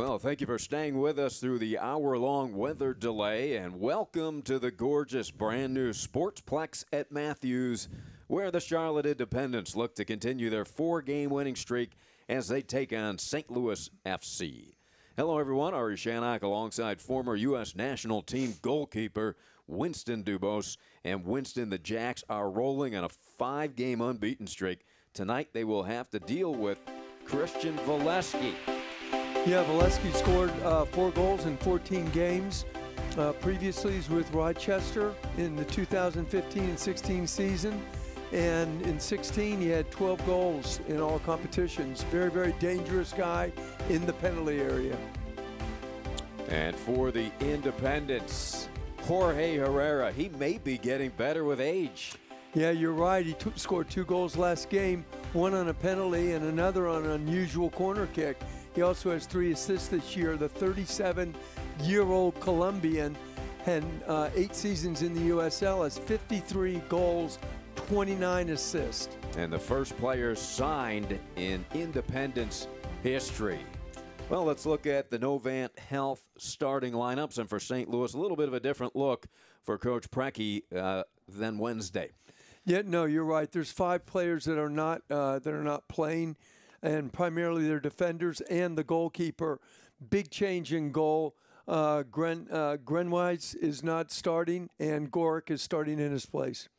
Well, thank you for staying with us through the hour-long weather delay, and welcome to the gorgeous brand-new Sportsplex at Matthews, where the Charlotte Independents look to continue their 4-game winning streak as they take on St. Louis FC. Hello, everyone. Ari Shannock alongside former U.S. national team goalkeeper Winston Dubose. And Winston, the Jacks are rolling on a 5-game unbeaten streak. Tonight, they will have to deal with Christian Valesky. Yeah, Valesky scored 4 goals in 14 games. Previously, he's with Rochester in the 2015 and 16 season. And in 16, he had 12 goals in all competitions. Very, very dangerous guy in the penalty area. And for the Independents, Jorge Herrera, he may be getting better with age. Yeah, you're right. He scored 2 goals last game, one on a penalty and another on an unusual corner kick. He also has 3 assists this year. The 37-year-old Colombian had 8 seasons in the USL, has 53 goals, 29 assists. And the first player signed in Independence history. Well, let's look at the Novant Health starting lineups. And for St. Louis, a little bit of a different look for Coach Preki than Wednesday. Yeah, no, you're right. There's 5 players that are not playing, and primarily they're defenders and the goalkeeper. Big change in goal. Grenwise is not starting, and Gorick is starting in his place.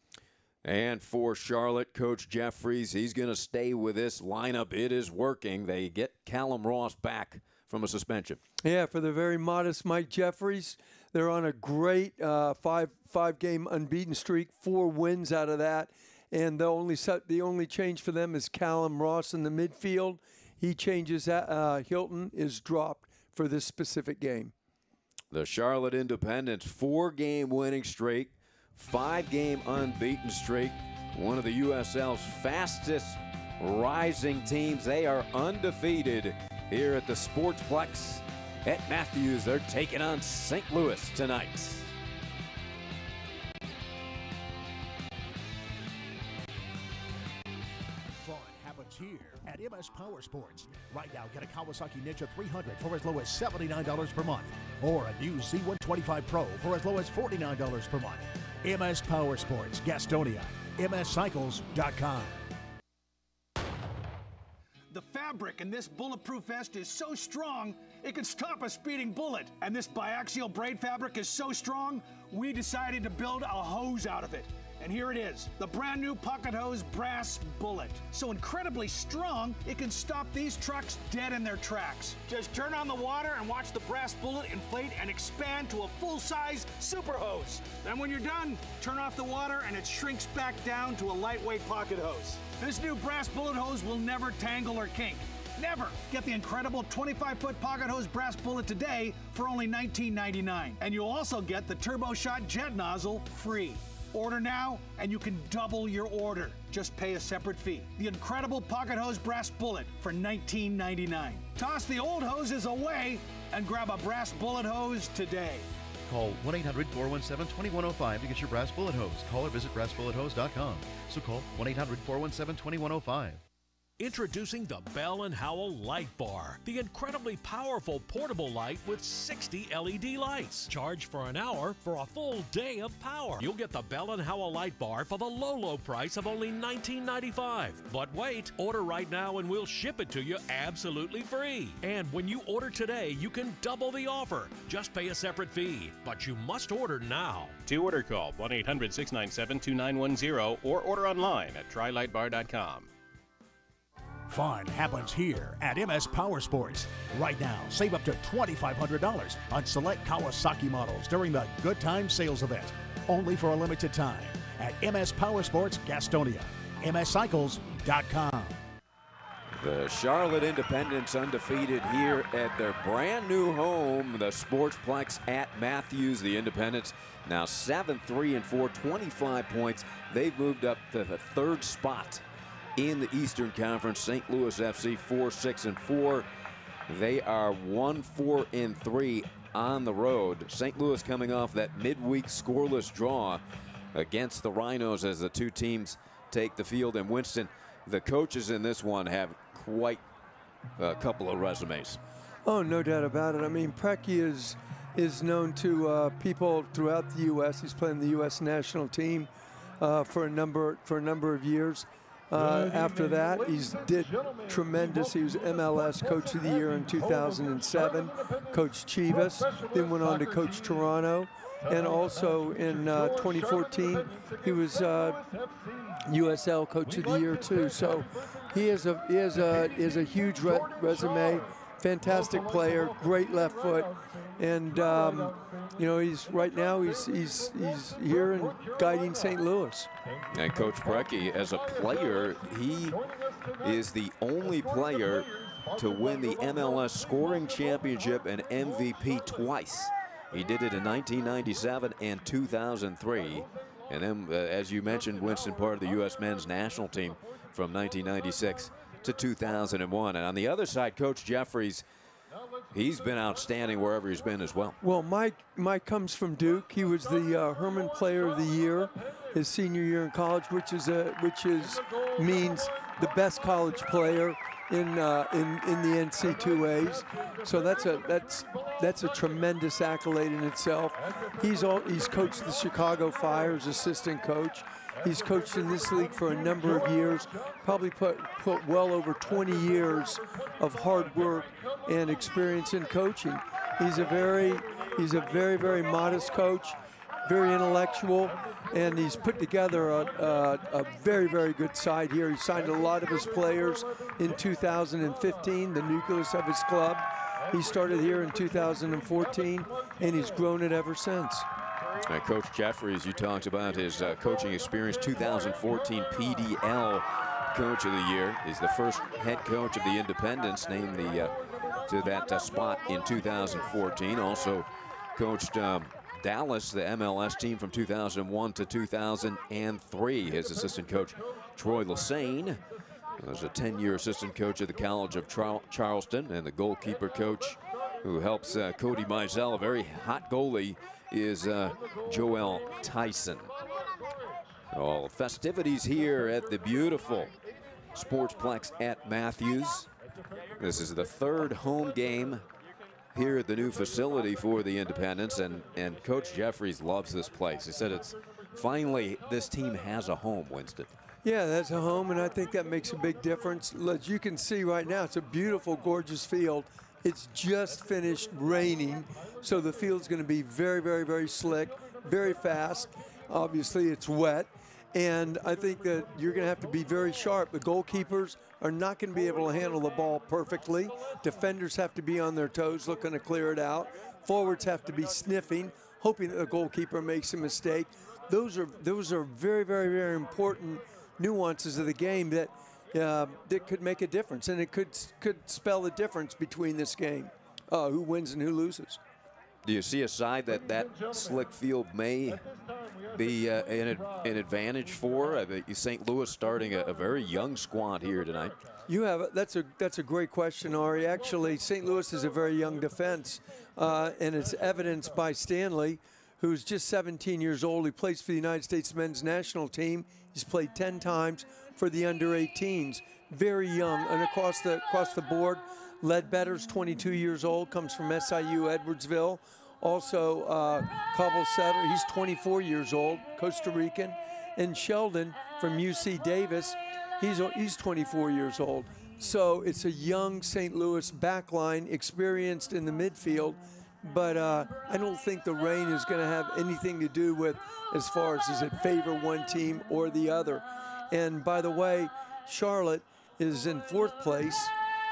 And for Charlotte, Coach Jeffries, he's going to stay with this lineup. It is working. They get Callum Ross back from a suspension. Yeah, for the very modest Mike Jeffries, they're on a great five-game unbeaten streak, 4 wins out of that. And the only change for them is Callum Ross in the midfield. He changes that. Hilton is dropped for this specific game. The Charlotte Independents, 4-game winning streak, 5-game unbeaten streak. One of the USL's fastest rising teams. They are undefeated here at the Sportsplex at Matthews. They're taking on St. Louis tonight. Here at MS Power Sports. Right now, get a Kawasaki Ninja 300 for as low as $79 per month, or a new Z125 Pro for as low as $49 per month. MS Power Sports, Gastonia, mscycles.com. The fabric in this bulletproof vest is so strong, it can stop a speeding bullet. And this biaxial braid fabric is so strong, we decided to build a hose out of it. And here it is, the brand new Pocket Hose Brass Bullet. So incredibly strong, it can stop these trucks dead in their tracks. Just turn on the water and watch the brass bullet inflate and expand to a full-size super hose. Then when you're done, turn off the water and it shrinks back down to a lightweight pocket hose. This new brass bullet hose will never tangle or kink. Never! Get the incredible 25-foot Pocket Hose Brass Bullet today for only $19.99. And you'll also get the Turbo Shot Jet Nozzle free. Order now, and you can double your order. Just pay a separate fee. The incredible Pocket Hose Brass Bullet for $19.99. Toss the old hoses away and grab a brass bullet hose today. Call 1-800-417-2105 to get your brass bullet hose. Call or visit brassbullethose.com. So call 1-800-417-2105. Introducing the Bell & Howell Light Bar, the incredibly powerful portable light with 60 LED lights. Charge for an hour for a full day of power. You'll get the Bell & Howell Light Bar for the low price of only $19.95. But wait, order right now and we'll ship it to you absolutely free. And when you order today, you can double the offer. Just pay a separate fee, but you must order now. To order, call 1-800-697-2910 or order online at trylightbar.com. Fun happens here at MS Power Sports. Right now, save up to $2,500 on select Kawasaki models during the Good Times sales event. Only for a limited time at MS Power Sports Gastonia, mscycles.com. The Charlotte Independents undefeated here at their brand new home, the Sportsplex at Matthews. The Independents now 7-3-4, 25 points. They've moved up to the 3rd spot in the Eastern Conference. St. Louis FC 4-6-4. They are 1-4-3 on the road. St. Louis coming off that midweek scoreless draw against the Rhinos as the two teams take the field. And Winston, the coaches in this one have quite a couple of resumes. Oh, no doubt about it. I mean, Preki is known to people throughout the U.S. He's playing the U.S. national team for a number of years. After that, he's did tremendous. He was MLS Coach of the Year in 2007, coached Chivas, then went on to coach Toronto, and also in 2014, he was USL Coach of the Year too. So he is a huge resume, fantastic player, great left foot, and you know, he's here and guiding St. Louis. And Coach Preki, as a player, he is the only player to win the MLS scoring championship and MVP twice. He did it in 1997 and 2003. And then, as you mentioned, Winston, part of the U.S. men's national team from 1996 to 2001. And on the other side, Coach Jeffries, he's been outstanding wherever he's been as well. Well, Mike comes from Duke. He was the Herman Player of the Year his senior year in college, which means the best college player in the NC2As. So that's a tremendous accolade in itself. He's coached the Chicago Fire as assistant coach. He's coached in this league for a number of years, probably put well over 20 years of hard work and experience in coaching. He's a very, very modest coach, very intellectual, and he's put together a very, very good side here. He signed a lot of his players in 2015, the nucleus of his club. He started here in 2014, and he's grown it ever since. Coach Jeffries, you talked about his coaching experience, 2014 PDL Coach of the Year. He's the first head coach of the Independents, named to that spot in 2014. Also coached Dallas, the MLS team, from 2001 to 2003. His assistant coach, Troy Lassane, was a 10-year assistant coach at the College of Charleston, and the goalkeeper coach who helps Cody Mizell, a very hot goalie, is Joel Tyson. All festivities here at the beautiful Sportsplex at Matthews. This is the third home game here at the new facility for the Independents, and Coach Jeffries loves this place. He said it's finally this team has a home, Winston. Yeah, that's a home, and I think that makes a big difference. As you can see right now, it's a beautiful, gorgeous field. It's just finished raining, so the field's going to be very, very, very slick, very fast. Obviously, it's wet, and I think that you're going to have to be very sharp. The goalkeepers are not going to be able to handle the ball perfectly. Defenders have to be on their toes looking to clear it out. Forwards have to be sniffing, hoping that the goalkeeper makes a mistake. Those are very, very, very important nuances of the game that could make a difference, and it could spell the difference between this game, who wins and who loses. Do you see a side that slick field may be an advantage for? St. Louis starting a very young squad here tonight. That's a great question, Ari. Actually, St. Louis is a very young defense, and it's evidenced by Stanley, who's just 17 years old. He plays for the United States men's national team. He's played 10 times for the under-18s. Very young, and across the board, Ledbetter's 22 years old, comes from SIU Edwardsville. Also, Cobble Setter, he's 24 years old, Costa Rican. And Sheldon from UC Davis, he's 24 years old. So it's a young St. Louis backline, experienced in the midfield. But I don't think the rain is going to have anything to do with as far as does it favor one team or the other. And by the way, Charlotte is in 4th place,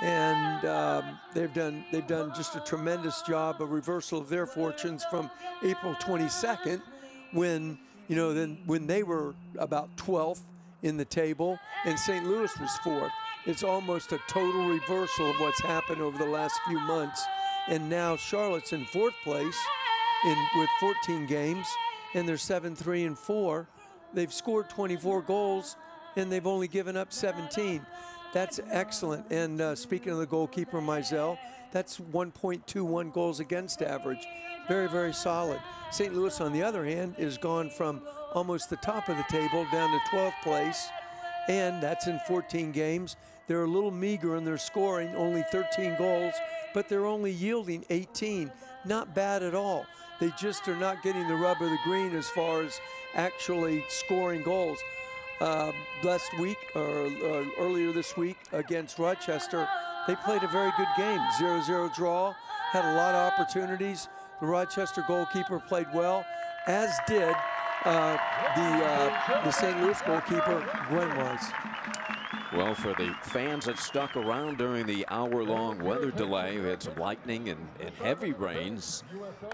and they've done just a tremendous job, a reversal of their fortunes from April 22nd, when they were about 12th in the table, and St. Louis was 4th. It's almost a total reversal of what's happened over the last few months. And now Charlotte's in 4th place with 14 games, and they're 7-3-4. They've scored 24 goals, and they've only given up 17. That's excellent. And speaking of the goalkeeper, Mizell, that's 1.21 goals against average. Very, very solid. St. Louis, on the other hand, is gone from almost the top of the table down to 12th place, and that's in 14 games. They're a little meager in their scoring, only 13 goals but they're only yielding 18. Not bad at all. They just are not getting the rub of the green as far as actually scoring goals. Last week, or earlier this week against Rochester, they played a very good game. 0-0 draw, had a lot of opportunities. The Rochester goalkeeper played well, as did the St. Louis goalkeeper, Gwen Wise. Well, for the fans that stuck around during the hour-long weather delay, we had some lightning and heavy rains.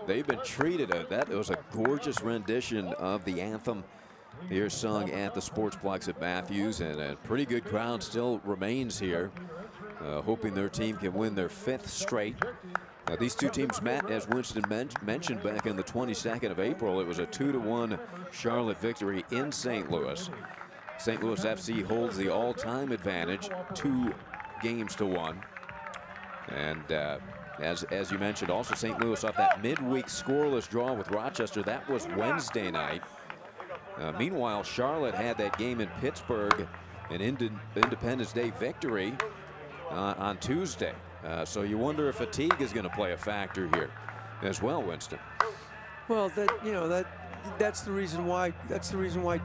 They've been treated. That was a gorgeous rendition of the anthem here sung at the Sportsplex at Matthews, and a pretty good crowd still remains here, hoping their team can win their 5th straight. These two teams met, as Winston mentioned, back on the 22nd of April. It was a 2-1 Charlotte victory in St. Louis. St. Louis FC holds the all-time advantage, 2-1. And as you mentioned, also St. Louis off that midweek scoreless draw with Rochester. That was Wednesday night. Meanwhile, Charlotte had that game in Pittsburgh, an Independence Day victory on Tuesday. So you wonder if fatigue is going to play a factor here as well, Winston. Well, that's the reason why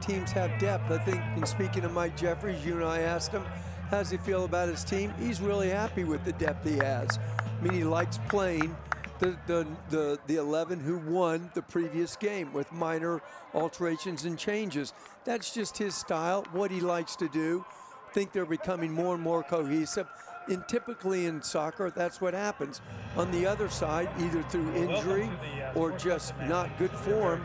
teams have depth. I think, in speaking of Mike Jeffries, you and I asked him, how does he feel about his team? He's really happy with the depth he has. I mean, he likes playing the 11 who won the previous game with minor alterations and changes. That's just his style, what he likes to do. I think they're becoming more and more cohesive. And typically in soccer, that's what happens. On the other side, either through injury or just not good form,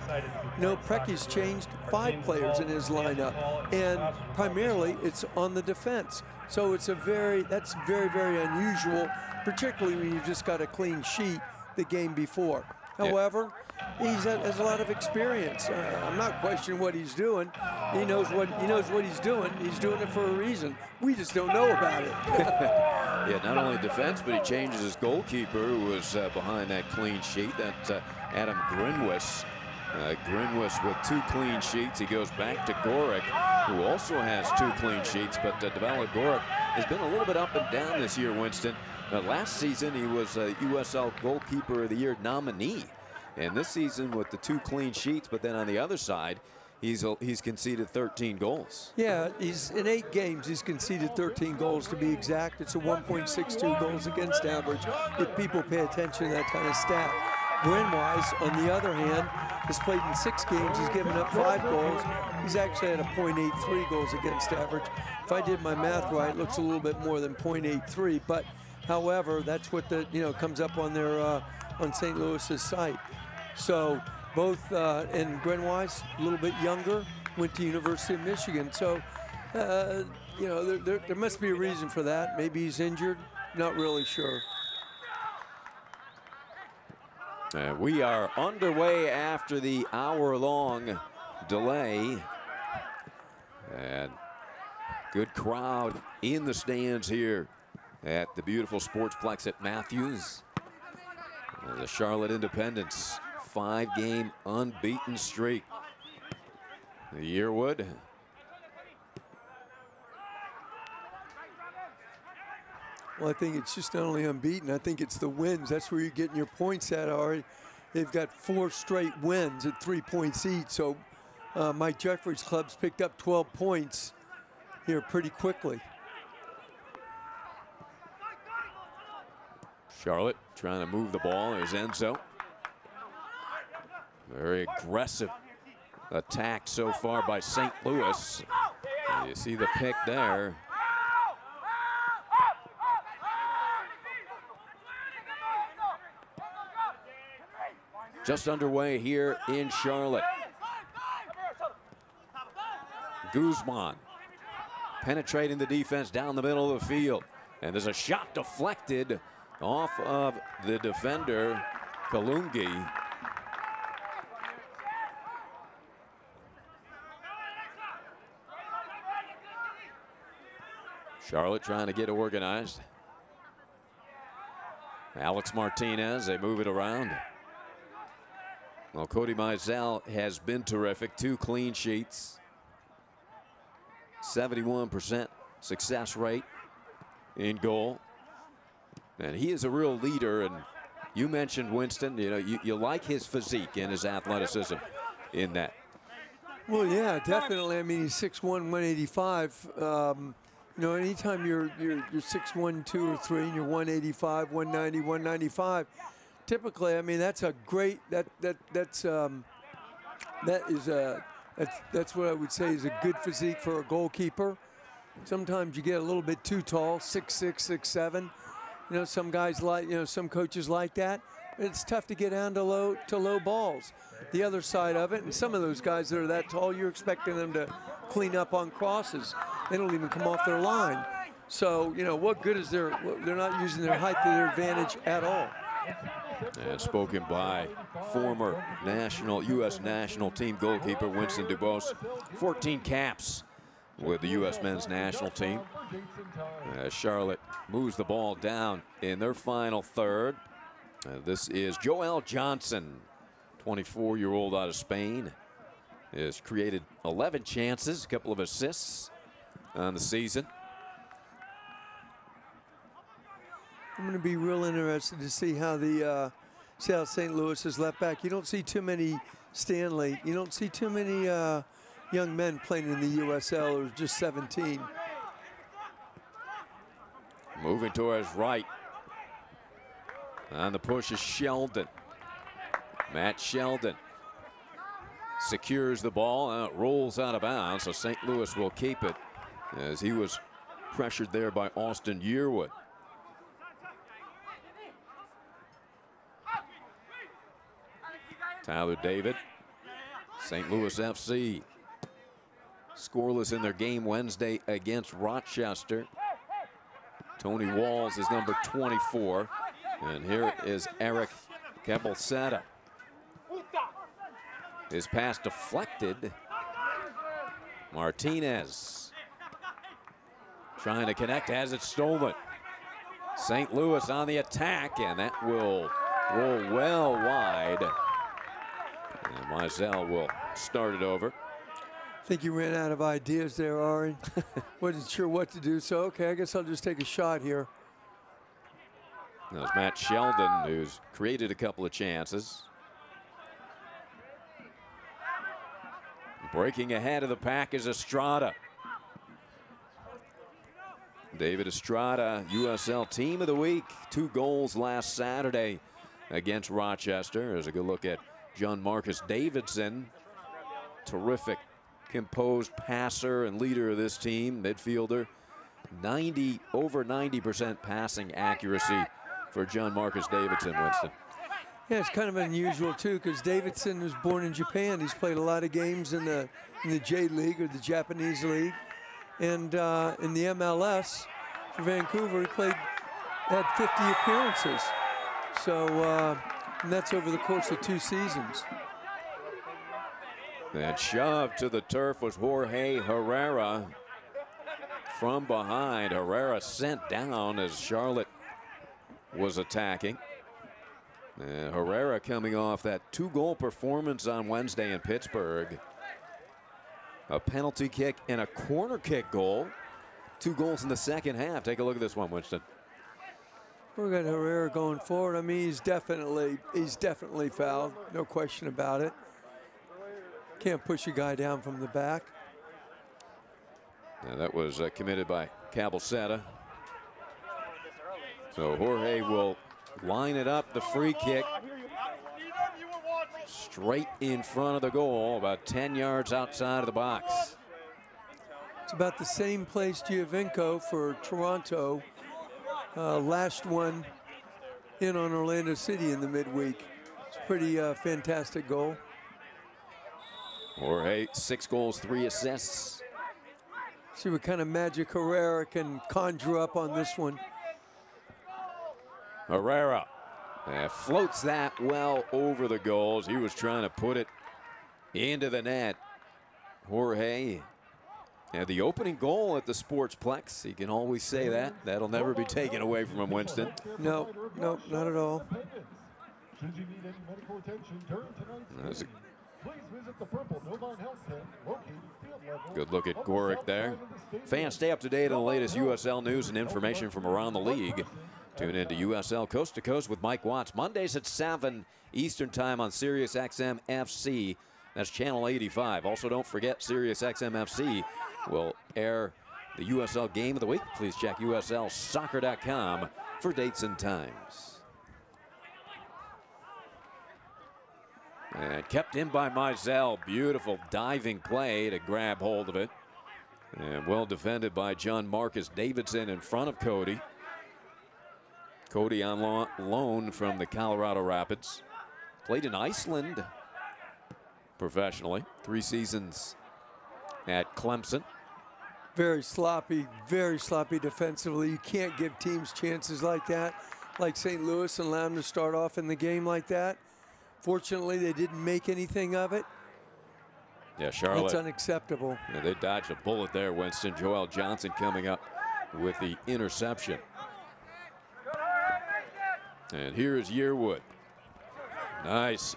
Precky's changed 5 players in his lineup, and primarily it's on the defense. So it's that's very, very unusual, particularly when you've just got a clean sheet the game before. However, he has a lot of experience. I'm not questioning what he's doing. He knows what he's doing. He's doing it for a reason. We just don't know about it. Yeah, not only defense, but he changes his goalkeeper, who was behind that clean sheet. That's Adam Grinwis. Grinwis with 2 clean sheets. He goes back to Gorick, who also has 2 clean sheets. But Davila Gorick has been a little bit up and down this year, Winston. Last season, he was a USL Goalkeeper of the Year nominee. And this season with the 2 clean sheets, but then on the other side, he's conceded 13 goals. Yeah, he's in 8 games. He's conceded 13 goals to be exact. It's a 1.62 goals against average, if people pay attention to that kind of stat. Grenwise, on the other hand, has played in 6 games. He's given up 5 goals. He's actually had a 0.83 goals against average. If I did my math right, it looks a little bit more than 0.83. But however, that's what comes up on their on St. Louis's site. So both and Grenwise, a little bit younger, went to University of Michigan. So there must be a reason for that. Maybe he's injured. Not really sure. We are underway after the hour-long delay. And good crowd in the stands here at the beautiful Sportsplex at Matthews. The Charlotte Independents, 5-game unbeaten streak. The Yearwood. Well, I think it's just not only unbeaten, I think it's the wins. That's where you're getting your points at, Ari. They've got 4 straight wins at 3 points each. So Mike Jeffries' club's picked up 12 points here pretty quickly. Charlotte trying to move the ball. There's Enzo. Very aggressive attack so far by St. Louis. You see the pick there. Just underway here in Charlotte. Guzman penetrating the defense down the middle of the field. And there's a shot deflected off of the defender, Kalungi. Charlotte trying to get organized. Alex Martinez, they move it around. Well, Cody Mizell has been terrific. 2 clean sheets. 71% success rate in goal. And he is a real leader. And you mentioned Winston. You know, you like his physique and his athleticism in that. Well, yeah, definitely. I mean, he's 6'1", 185. You know, anytime you're 6'1", 2 or 3, and you're 185, 190, 195, typically, I mean, that's a great. That's what I would say is a good physique for a goalkeeper. Sometimes you get a little bit too tall, 6'6", 6'7". You know, some guys like, you know, some coaches like that. It's tough to get down to low balls. The other side of it, and some of those guys that are that tall, you're expecting them to clean up on crosses. They don't even come off their line. So, you know, what good is they're not using their height to their advantage at all. And spoken by former U.S. national team goalkeeper Winston Dubose. 14 caps with the U.S. men's national team. Charlotte moves the ball down in their final third. This is Joel Johnson, 24-year-old out of Spain. Has created 11 chances, a couple of assists on the season. I'm going to be real interested to see how the South St. Louis's left back. You don't see too many Stanley. You don't see too many young men playing in the USL who are just 17. Moving towards right. On the push is Sheldon. Matt Sheldon secures the ball and it rolls out of bounds, so St. Louis will keep it as he was pressured there by Austin Yearwood. Tyler David, St. Louis FC, scoreless in their game Wednesday against Rochester. Tony Walls is number 24. And here is Eric Cabelceta. His pass deflected. Martinez trying to connect, has it stolen. St. Louis on the attack, and that will roll well wide. And Mizell will start it over. I think you ran out of ideas there, Ari. Wasn't sure what to do, so okay, I guess I'll just take a shot here. That was Matt Sheldon, who's created a couple of chances. Breaking ahead of the pack is Estrada. David Estrada, USL Team of the Week. 2 goals last Saturday against Rochester. There's a good look at John Marcus Davidson. Terrific, composed passer and leader of this team, midfielder. Over 90% passing accuracy for John Marcus Davidson, Winston. Yeah, it's kind of unusual too, because Davidson was born in Japan. He's played a lot of games in the J League, or the Japanese league, and in the MLS for Vancouver, he had 50 appearances. So and that's over the course of 2 seasons. That shove to the turf was Jorge Herrera. From behind, Herrera sent down as Charlotte was attacking. And Herrera coming off that 2-goal performance on Wednesday in Pittsburgh. A penalty kick and a corner kick goal. 2 goals in the second half. Take a look at this one, Winston. We've got Herrera going forward. I mean, he's definitely fouled, no question about it. Can't push a guy down from the back. Now that was committed by Cabelceta. So Jorge will line it up, the free kick. Straight in front of the goal, about 10 yards outside of the box. It's about the same place Giovinco for Toronto. Last one in on Orlando City in the midweek. It's a pretty fantastic goal. Jorge, 6 goals, 3 assists. See what kind of magic Herrera can conjure up on this one. Herrera floats that well over the goals. He was trying to put it into the net. Jorge had the opening goal at the Sportsplex. He can always say that. That'll never be taken away from him, Winston. No, not at all. That's a good look at Gorick there. Fans, stay up to date on the latest USL news and information from around the league Tune in to USL Coast to Coast with Mike Watts. Mondays at 7 Eastern Time on Sirius XM FC. That's channel 85. Also, don't forget Sirius XM FC will air the USL Game of the Week. Please check USLsoccer.com for dates and times. And kept in by Mizell. Beautiful diving play to grab hold of it. And well defended by John Marcus Davidson in front of Cody. Cody on loan from the Colorado Rapids. Played in Iceland professionally. 3 seasons at Clemson. Very sloppy defensively. You can't give teams chances like that, like St. Louis, and allow them to start off in the game like that. Fortunately, they didn't make anything of it. Yeah, Charlotte. That's unacceptable. Yeah, they dodged a bullet there, Winston. Joel Johnson coming up with the interception. And here is Yearwood. Nice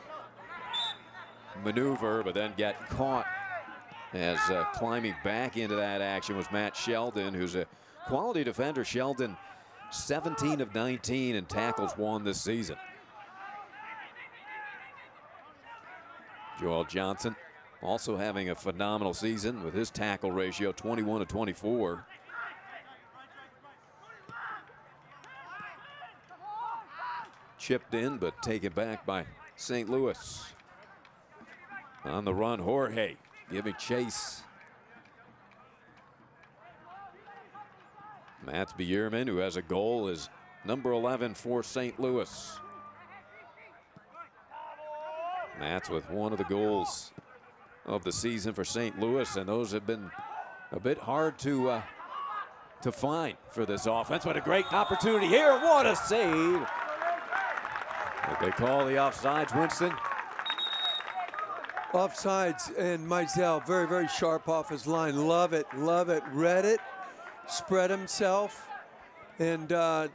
maneuver, but then got caught as climbing back into that action was Matt Sheldon, who's a quality defender. Sheldon, 17 of 19 in tackles won this season. Joel Johnson also having a phenomenal season with his tackle ratio, 21 to 24. Chipped in, but taken back by St. Louis. On the run, Jorge giving chase. Mats Bierman, who has a goal, is number 11 for St. Louis. Mats with one of the goals of the season for St. Louis, and those have been a bit hard to find for this offense. What a great opportunity here. What a save. What they call the offsides, Winston. Offsides, and Mizell very, very sharp off his line. Love it, read it, spread himself, and I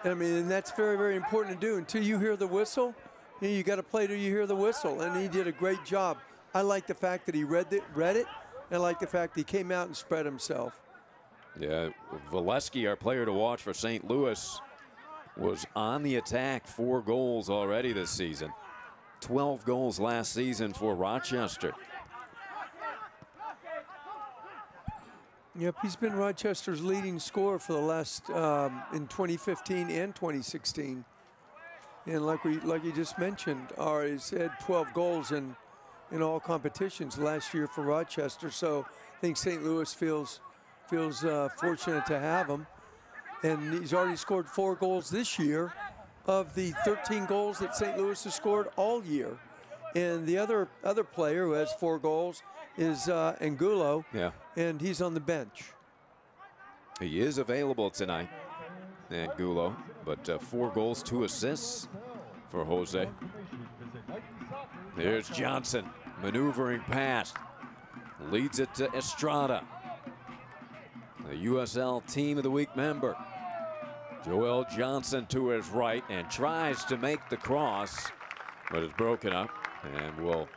mean, and that's very, very important to do. Until you hear the whistle, you got to play till you hear the whistle, and he did a great job. I like the fact that he read it, and I like the fact that he came out and spread himself. Yeah, Valesky, our player to watch for St. Louis, was on the attack. 4 goals already this season. 12 goals last season for Rochester. Yep, he's been Rochester's leading scorer for the last in 2015 and 2016. And like you just mentioned, he's had 12 goals in all competitions last year for Rochester. So I think St. Louis feels fortunate to have him. And he's already scored 4 goals this year of the 13 goals that St. Louis has scored all year. And the other player who has 4 goals is Angulo. Yeah. And he's on the bench. He is available tonight, Angulo, but 4 goals, 2 assists for Jose. There's Johnson, maneuvering past, leads it to Estrada. The USL Team of the Week member. Joel Johnson to his right and tries to make the cross, but it's broken up and will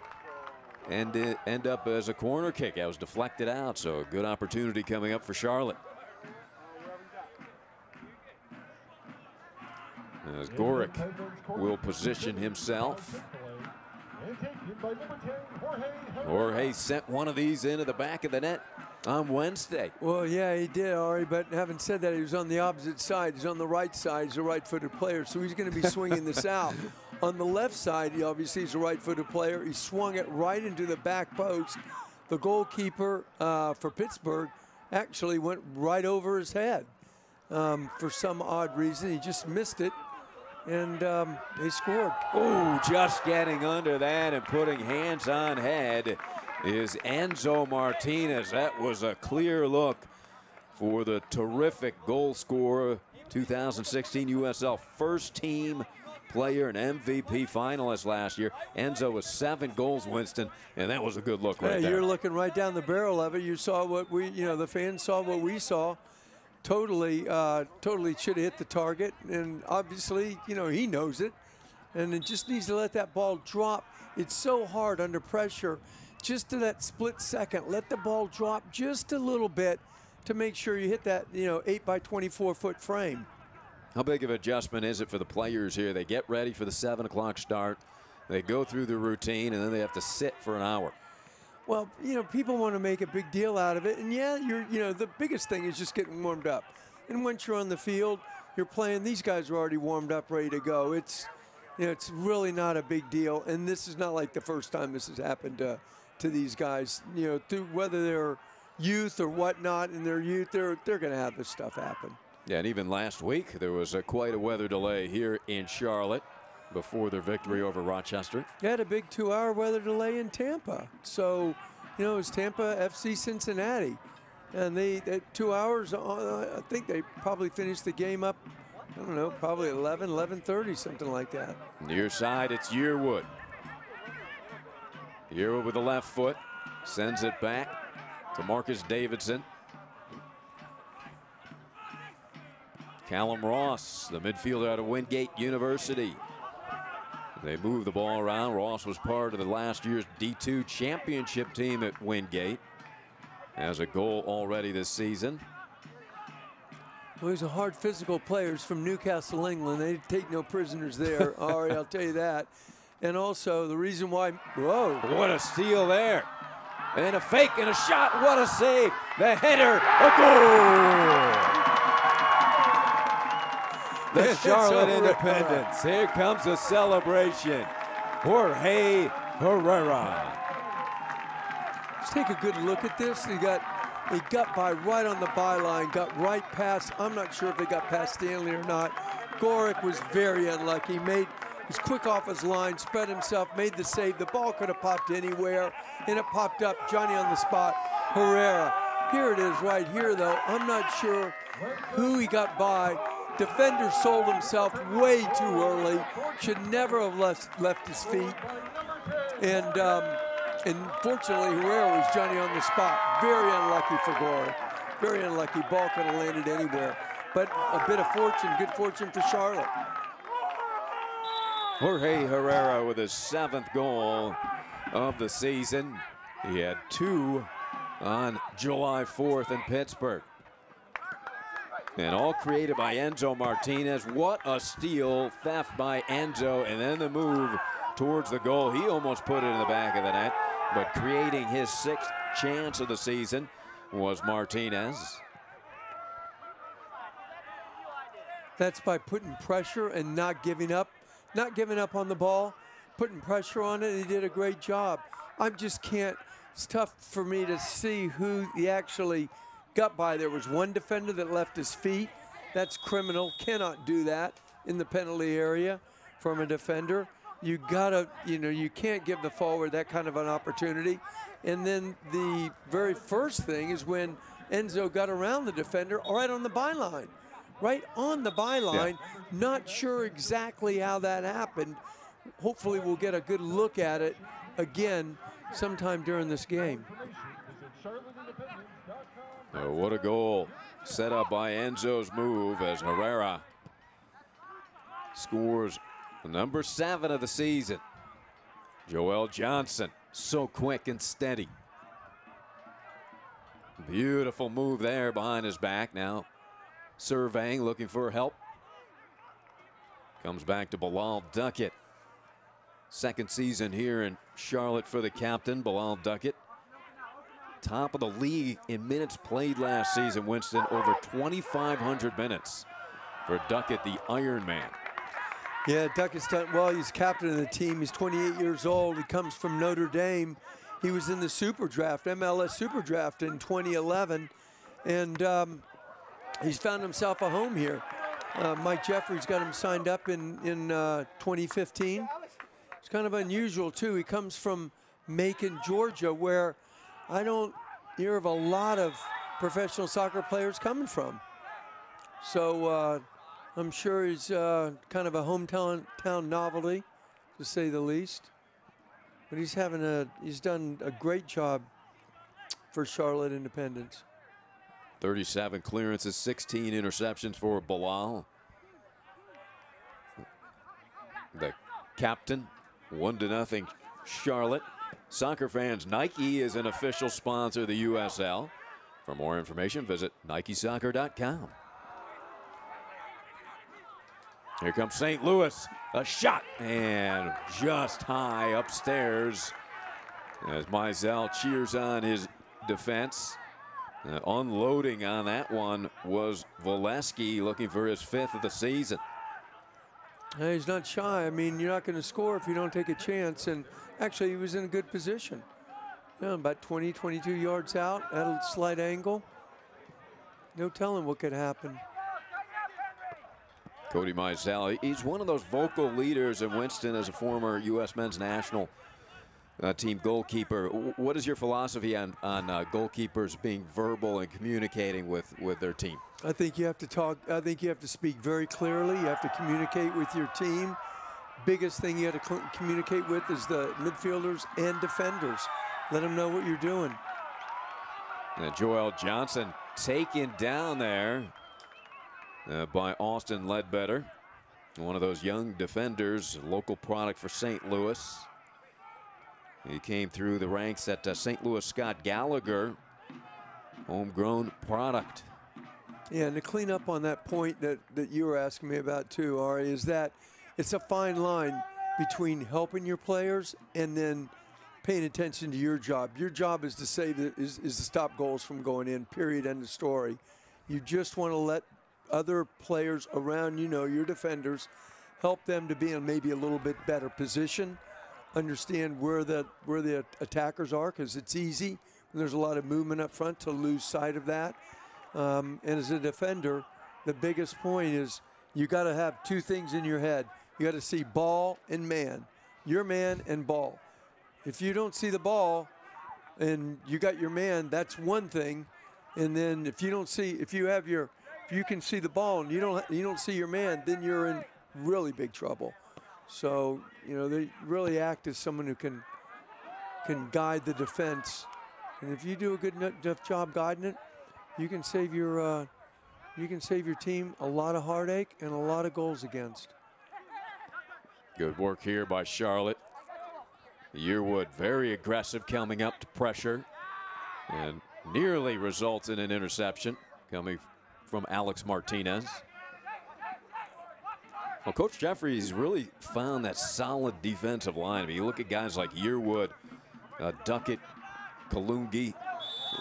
end up as a corner kick. That was deflected out, so a good opportunity coming up for Charlotte. As Gorick will position himself. Jorge sent one of these into the back of the net on Wednesday. Well, yeah, he did, Ari, but having said that, he was on the opposite side. He's on the right side. He's a right-footed player, so he's going to be swinging this out. On the left side, he obviously is a right-footed player. He swung it right into the back post. The goalkeeper for Pittsburgh actually went right over his head. For some odd reason, he just missed it, and they scored. Oh, just getting under that and putting hands on head is Enzo Martinez. That was a clear look for the terrific goal scorer, 2016 USL first team player and MVP finalist last year. Enzo with 7 goals, Winston, and that was a good look right there. You're looking right down the barrel of it. You saw what the fans saw what we saw. Totally should have hit the target, and obviously, he knows it, and it just needs to let that ball drop. It's so hard under pressure. Just to that split second, let the ball drop just a little bit to make sure you hit that 8 by 24 foot frame. How big of an adjustment is it for the players here? They get ready for the 7 o'clock start. They go through the routine, and then they have to sit for an hour. Well, you know, people want to make a big deal out of it. And, yeah, the biggest thing is just getting warmed up. And once you're on the field, you're playing. These guys are already warmed up, ready to go. It's really not a big deal. And this is not like the first time this has happened to these guys. Through whether they're youth or whatnot in their youth, they're going to have this stuff happen. Yeah, and even last week there was quite a weather delay here in Charlotte before their victory over Rochester. They had a big 2-hour weather delay in Tampa. So, it was Tampa FC Cincinnati. And they 2 hours, I think they probably finished the game up, I don't know, probably 11:30, something like that. Near side, it's Yearwood. Yearwood with the left foot, sends it back to Marcus Davidson. Callum Ross, the midfielder out of Wingate University. They move the ball around. Ross was part of the last year's D2 championship team at Wingate. Has a goal already this season. Well, he's a hard physical players from Newcastle, England. They take no prisoners there. Ari, I'll tell you that. And also the reason why, whoa. What a steal there. And a fake and a shot. What a save. The header, a goal. The Charlotte Independents. Here comes the celebration. Jorge Herrera. Let's take a good look at this. He got by right on the byline, got right past. I'm not sure if they got past Stanley or not. Gorick was very unlucky. Was quick off his line, spread himself, made the save. The ball could have popped anywhere, and it popped up. Johnny on the spot. Herrera. Here it is right here, though. I'm not sure who he got by. Defender sold himself way too early. Should never have left his feet. And fortunately, Herrera was Johnny on the spot. Very unlucky for Gore. Very unlucky. Ball could have landed anywhere. But a bit of fortune, good fortune for Charlotte. Jorge Herrera with his 7th goal of the season. He had 2 on July 4th in Pittsburgh. And all created by Enzo Martinez. What a steal, theft by Enzo, and then the move towards the goal. He almost put it in the back of the net, but creating his 6th chance of the season was Martinez. That's by putting pressure and not giving up. Not giving up on the ball, putting pressure on it. He did a great job. I just can't, it's tough for me to see who he actually got by. There was one defender that left his feet. That's criminal. Cannot do that in the penalty area from a defender. You gotta, you can't give the forward that kind of an opportunity. And then the very first thing is when Enzo got around the defender right on the byline. Right on the byline. Yeah. Not sure exactly how that happened. Hopefully we'll get a good look at it again sometime during this game. Oh, what a goal set up by Enzo's move as Herrera scores number 7 of the season. Joel Johnson, so quick and steady. Beautiful move there behind his back. Now surveying, looking for help. Comes back to Bilal Duckett. 2nd season here in Charlotte for the captain, Bilal Duckett. Top of the league in minutes played last season, Winston. Over 2,500 minutes for Duckett, the Iron Man. Yeah, Duckett's done well. He's captain of the team. He's 28 years old. He comes from Notre Dame. He was in the Super Draft, MLS Super Draft in 2011. And he's found himself a home here. Mike Jeffries got him signed up in 2015. It's kind of unusual, too. He comes from Macon, Georgia, where I don't hear of a lot of professional soccer players coming from. So I'm sure he's kind of a hometown novelty, to say the least. But he's done a great job for Charlotte Independence. 37 clearances, 16 interceptions for Bilal. The captain, 1-0 Charlotte. Soccer fans, Nike is an official sponsor of the USL. For more information, visit NikeSoccer.com. Here comes St. Louis. A shot and just high upstairs as Mizell cheers on his defense. Unloading on that one was Valesky, looking for his 5th of the season. He's not shy. I mean, you're not going to score if you don't take a chance. And actually, he was in a good position. About 20, 22 yards out at a slight angle. No telling what could happen. Cody Mizell, he's one of those vocal leaders in Winston as a former U.S. men's national team goalkeeper. What is your philosophy on goalkeepers being verbal and communicating with their team? I think you have to talk. I think you have to speak very clearly. You have to communicate with your team. Biggest thing you have to communicate with is the midfielders and defenders. Let them know what you're doing. And Joel Johnson taken down there by Austin Ledbetter, one of those young defenders, local product for St. Louis. He came through the ranks at St. Louis. Scott Gallagher, homegrown product. Yeah, and to clean up on that point that you were asking me about too, Ari, is that it's a fine line between helping your players and then paying attention to your job. Your job is to save is to stop goals from going in, period, end of story. You just want to let other players around you know, your defenders, help them to be in maybe a little bit better position, understand where the attackers are, because it's easy when there's a lot of movement up front to lose sight of that. And as a defender, the biggest point is you got to have two things in your head. You got to see ball and man, your man and ball. If you don't see the ball and you got your man, that's one thing. And then if you don't see, if you can see the ball and you don't see your man, then you're in really big trouble. So, you know, they really act as someone who can guide the defense. And if you do a good enough job guiding it, you can save your team a lot of heartache and a lot of goals against. Good work here by Charlotte. Yearwood very aggressive, coming up to pressure and nearly results in an interception coming from Alex Martinez. Well, Coach Jeffries really found that solid defensive line. I mean, you look at guys like Yearwood, Duckett, Kalungi,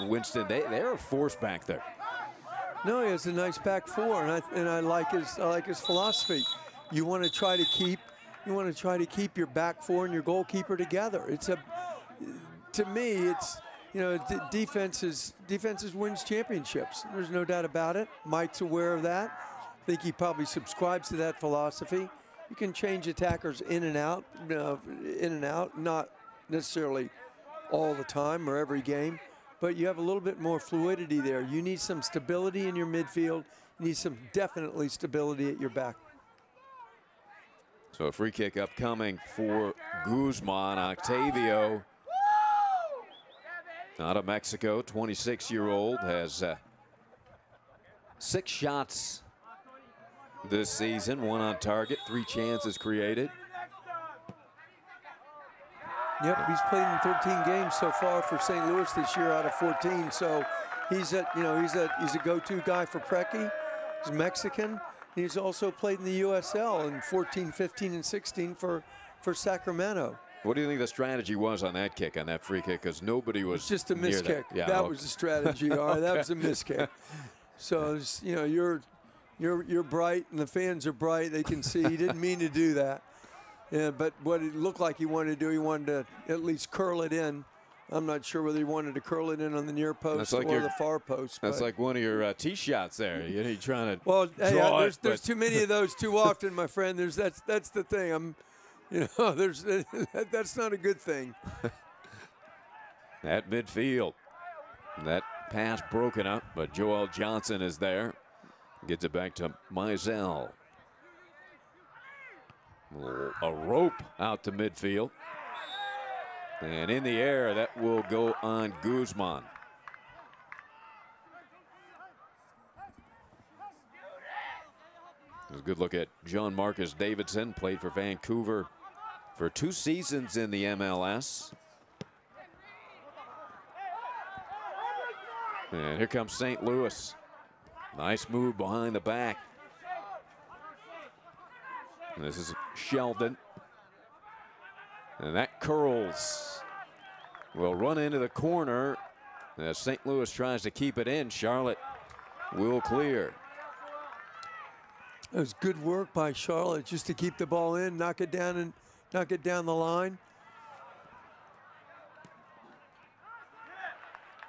Winston. They're a force back there. No, he has a nice back four, and I like his philosophy. You want to try to keep your back four and your goalkeeper together. To me, it's, you know, defenses wins championships. There's no doubt about it. Mike's aware of that. I think he probably subscribes to that philosophy. You can change attackers in and out, not necessarily all the time or every game, but you have a little bit more fluidity there. You need some stability in your midfield. You need some definitely stability at your back. So a free kick upcoming for Guzman. Octavio, out of Mexico, 26-year-old, has 6 shots this season, 1 on target, 3 chances created. Yep, he's played in 13 games so far for St. Louis this year out of 14. So he's a go-to guy for Preki. He's Mexican. He's also played in the USL in 14, 15, and 16 for Sacramento. What do you think the strategy was on that kick, on that free kick? Because nobody was. It's just a miss kick. Yeah, that was the strategy. All right, that was a miss kick. So you know, you're bright and the fans are bright. They can see he didn't mean to do that. Yeah, but what it looked like he wanted to do, he wanted to at least curl it in. I'm not sure whether he wanted to curl it in on the near post or the far post. That's like one of your tee shots there. You're trying to draw there's too many of those too often, my friend. That's the thing. That's not a good thing. At midfield, that pass broken up, but Joel Johnson is there. Gets it back to Mizell. A rope out to midfield. And in the air, that will go on Guzman. A good look at John Marcus Davidson. Played for Vancouver for 2 seasons in the MLS. And here comes St. Louis. Nice move behind the back. This is Sheldon. And that curls. Will run into the corner as St. Louis tries to keep it in. Charlotte will clear. It was good work by Charlotte just to keep the ball in, knock it down the line.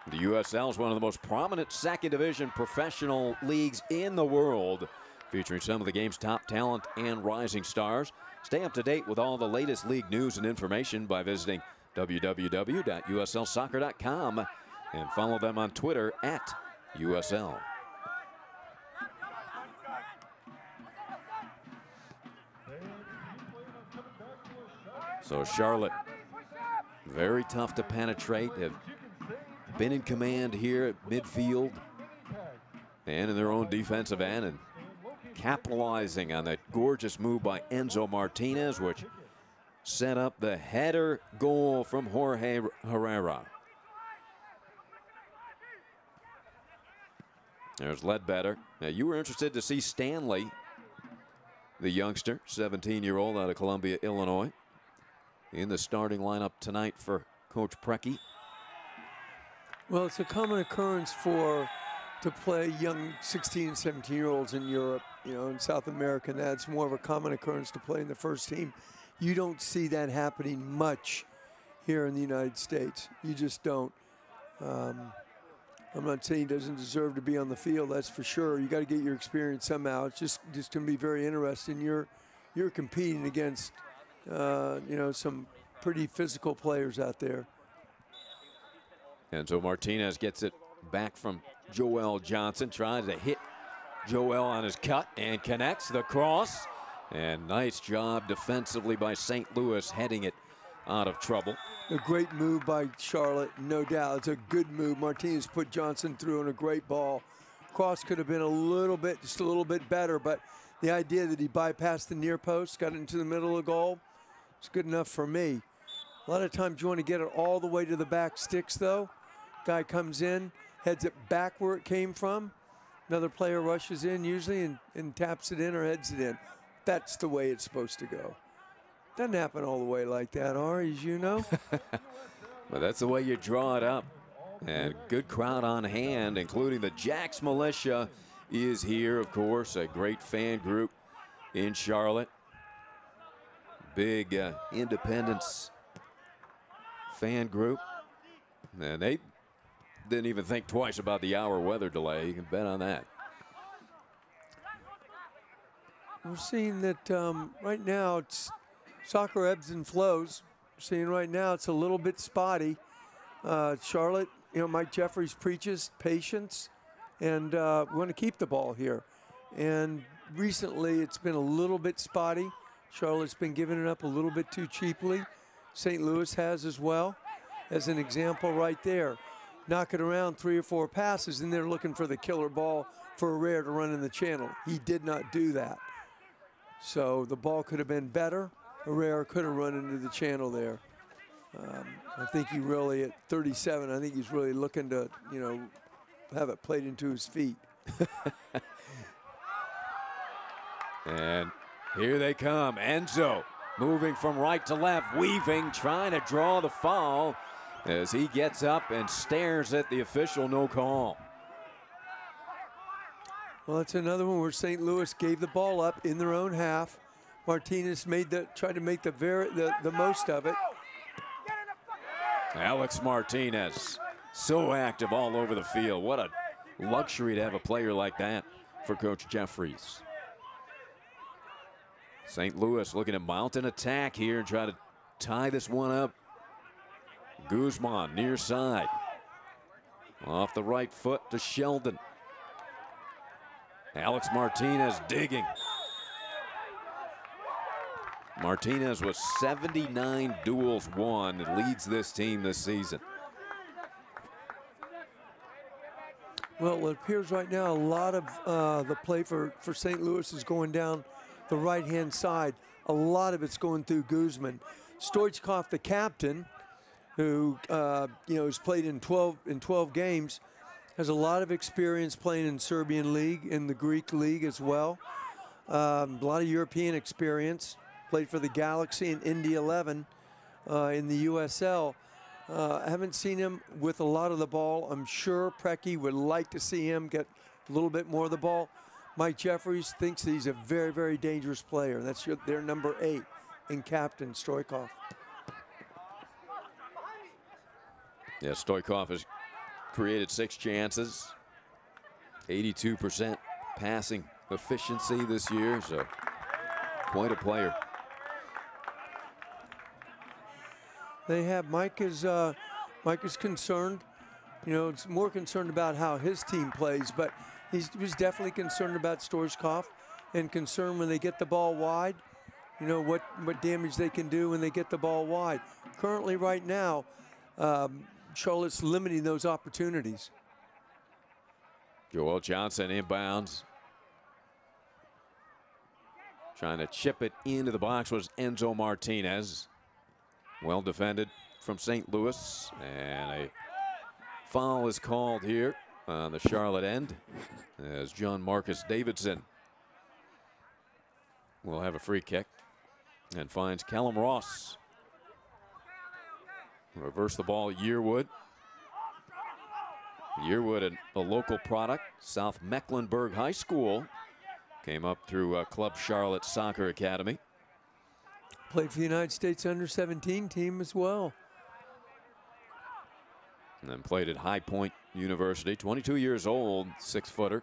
The USL is one of the most prominent second division professional leagues in the world, featuring some of the game's top talent and rising stars. Stay up to date with all the latest league news and information by visiting www.uslsoccer.com and follow them on Twitter at USL. So Charlotte, very tough to penetrate, have been in command here at midfield and in their own defensive end, and capitalizing on that gorgeous move by Enzo Martinez, which set up the header goal from Jorge Herrera. There's Ledbetter. Now, you were interested to see Stanley, the youngster, 17-year-old out of Columbia, Illinois, in the starting lineup tonight for Coach Preki. Well, it's a common occurrence to play young 16 and 17-year-olds in Europe, you know, in South America. That's more of a common occurrence to play in the first team. You don't see that happening much here in the United States. You just don't. I'm not saying he doesn't deserve to be on the field, that's for sure. You got to get your experience somehow. It's just going to be very interesting. You're competing against you know, some pretty physical players out there. Enzo Martinez gets it back from Joel Johnson, tries to hit Joel on his cut and connects the cross. And nice job defensively by St. Louis, heading it out of trouble. A great move by Charlotte, no doubt. It's a good move. Martinez put Johnson through on a great ball. Cross could have been just a little bit better, but the idea that he bypassed the near post, got into the middle of the goal, it's good enough for me. A lot of times you want to get it all the way to the back sticks, though. Guy comes in, heads it back where it came from. Another player rushes in usually and taps it in or heads it in. That's the way it's supposed to go. Doesn't happen all the way like that, Ari, as you know. Well, that's the way you draw it up. And good crowd on hand, including the Jacks Militia is here, of course, a great fan group in Charlotte. Big Independence fan group. And they didn't even think twice about the hour weather delay. You can bet on that. We're seeing that right now it's soccer ebbs and flows. We're seeing right now it's a little bit spotty. Charlotte, you know, Mike Jeffries preaches patience, and we want to keep the ball here. And recently it's been a little bit spotty. Charlotte's been giving it up a little bit too cheaply. St. Louis has as well. As an example right there. Knock it around 3 or 4 passes, and they're looking for the killer ball for Herrera to run in the channel. He did not do that. So the ball could have been better. Herrera could have run into the channel there. I think he really, at 37, I think he's really looking to, you know, have it played into his feet. And here they come. Enzo moving from right to left, weaving, trying to draw the foul as he gets up and stares at the official. No call. Well, that's another one where St. Louis gave the ball up in their own half. Martinez tried to make the most of it. Alex Martinez, so active all over the field. What a luxury to have a player like that for Coach Jeffries. St. Louis looking to mount an attack here and try to tie this one up. Guzman near side. Off the right foot to Sheldon. Alex Martinez digging. Martinez with 79 duels won and leads this team this season. Well, it appears right now a lot of the play for St. Louis is going down the right-hand side. A lot of it's going through Guzman. Stoichkov, the captain, who you know, has played in 12 games, has a lot of experience playing in Serbian league, in the Greek league as well. A lot of European experience. Played for the Galaxy and Indy 11 in the USL. I haven't seen him with a lot of the ball. I'm sure Preki would like to see him get a little bit more of the ball. Mike Jeffries thinks he's a very, very dangerous player. That's their number 8 in captain, Stoikov. Yeah, Stoikov has created 6 chances. 82% passing efficiency this year, so quite a player. They have Mike is concerned. You know, it's more concerned about how his team plays, but he was definitely concerned about Stoikov and concerned when they get the ball wide, you know, what damage they can do when they get the ball wide. Currently, right now, Charlotte's limiting those opportunities. Joel Johnson inbounds. Trying to chip it into the box was Enzo Martinez. Well defended from St. Louis. And a foul is called here on the Charlotte end as John Marcus Davidson will have a free kick and finds Callum Ross. Reverse the ball, Yearwood. Yearwood, a local product, South Mecklenburg High School. Came up through Club Charlotte Soccer Academy. Played for the United States under-17 team as well. And then played at High Point University. 22 years old, 6-footer.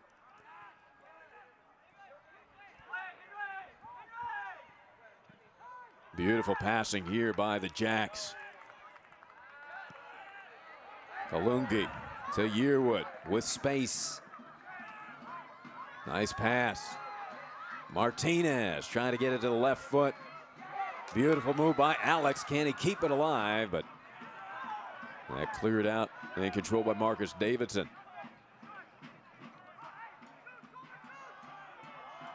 Beautiful passing here by the Jacks. Kalungi to Yearwood with space. Nice pass. Martinez trying to get it to the left foot. Beautiful move by Alex. Can he keep it alive? But that cleared out and controlled by Marcus Davidson.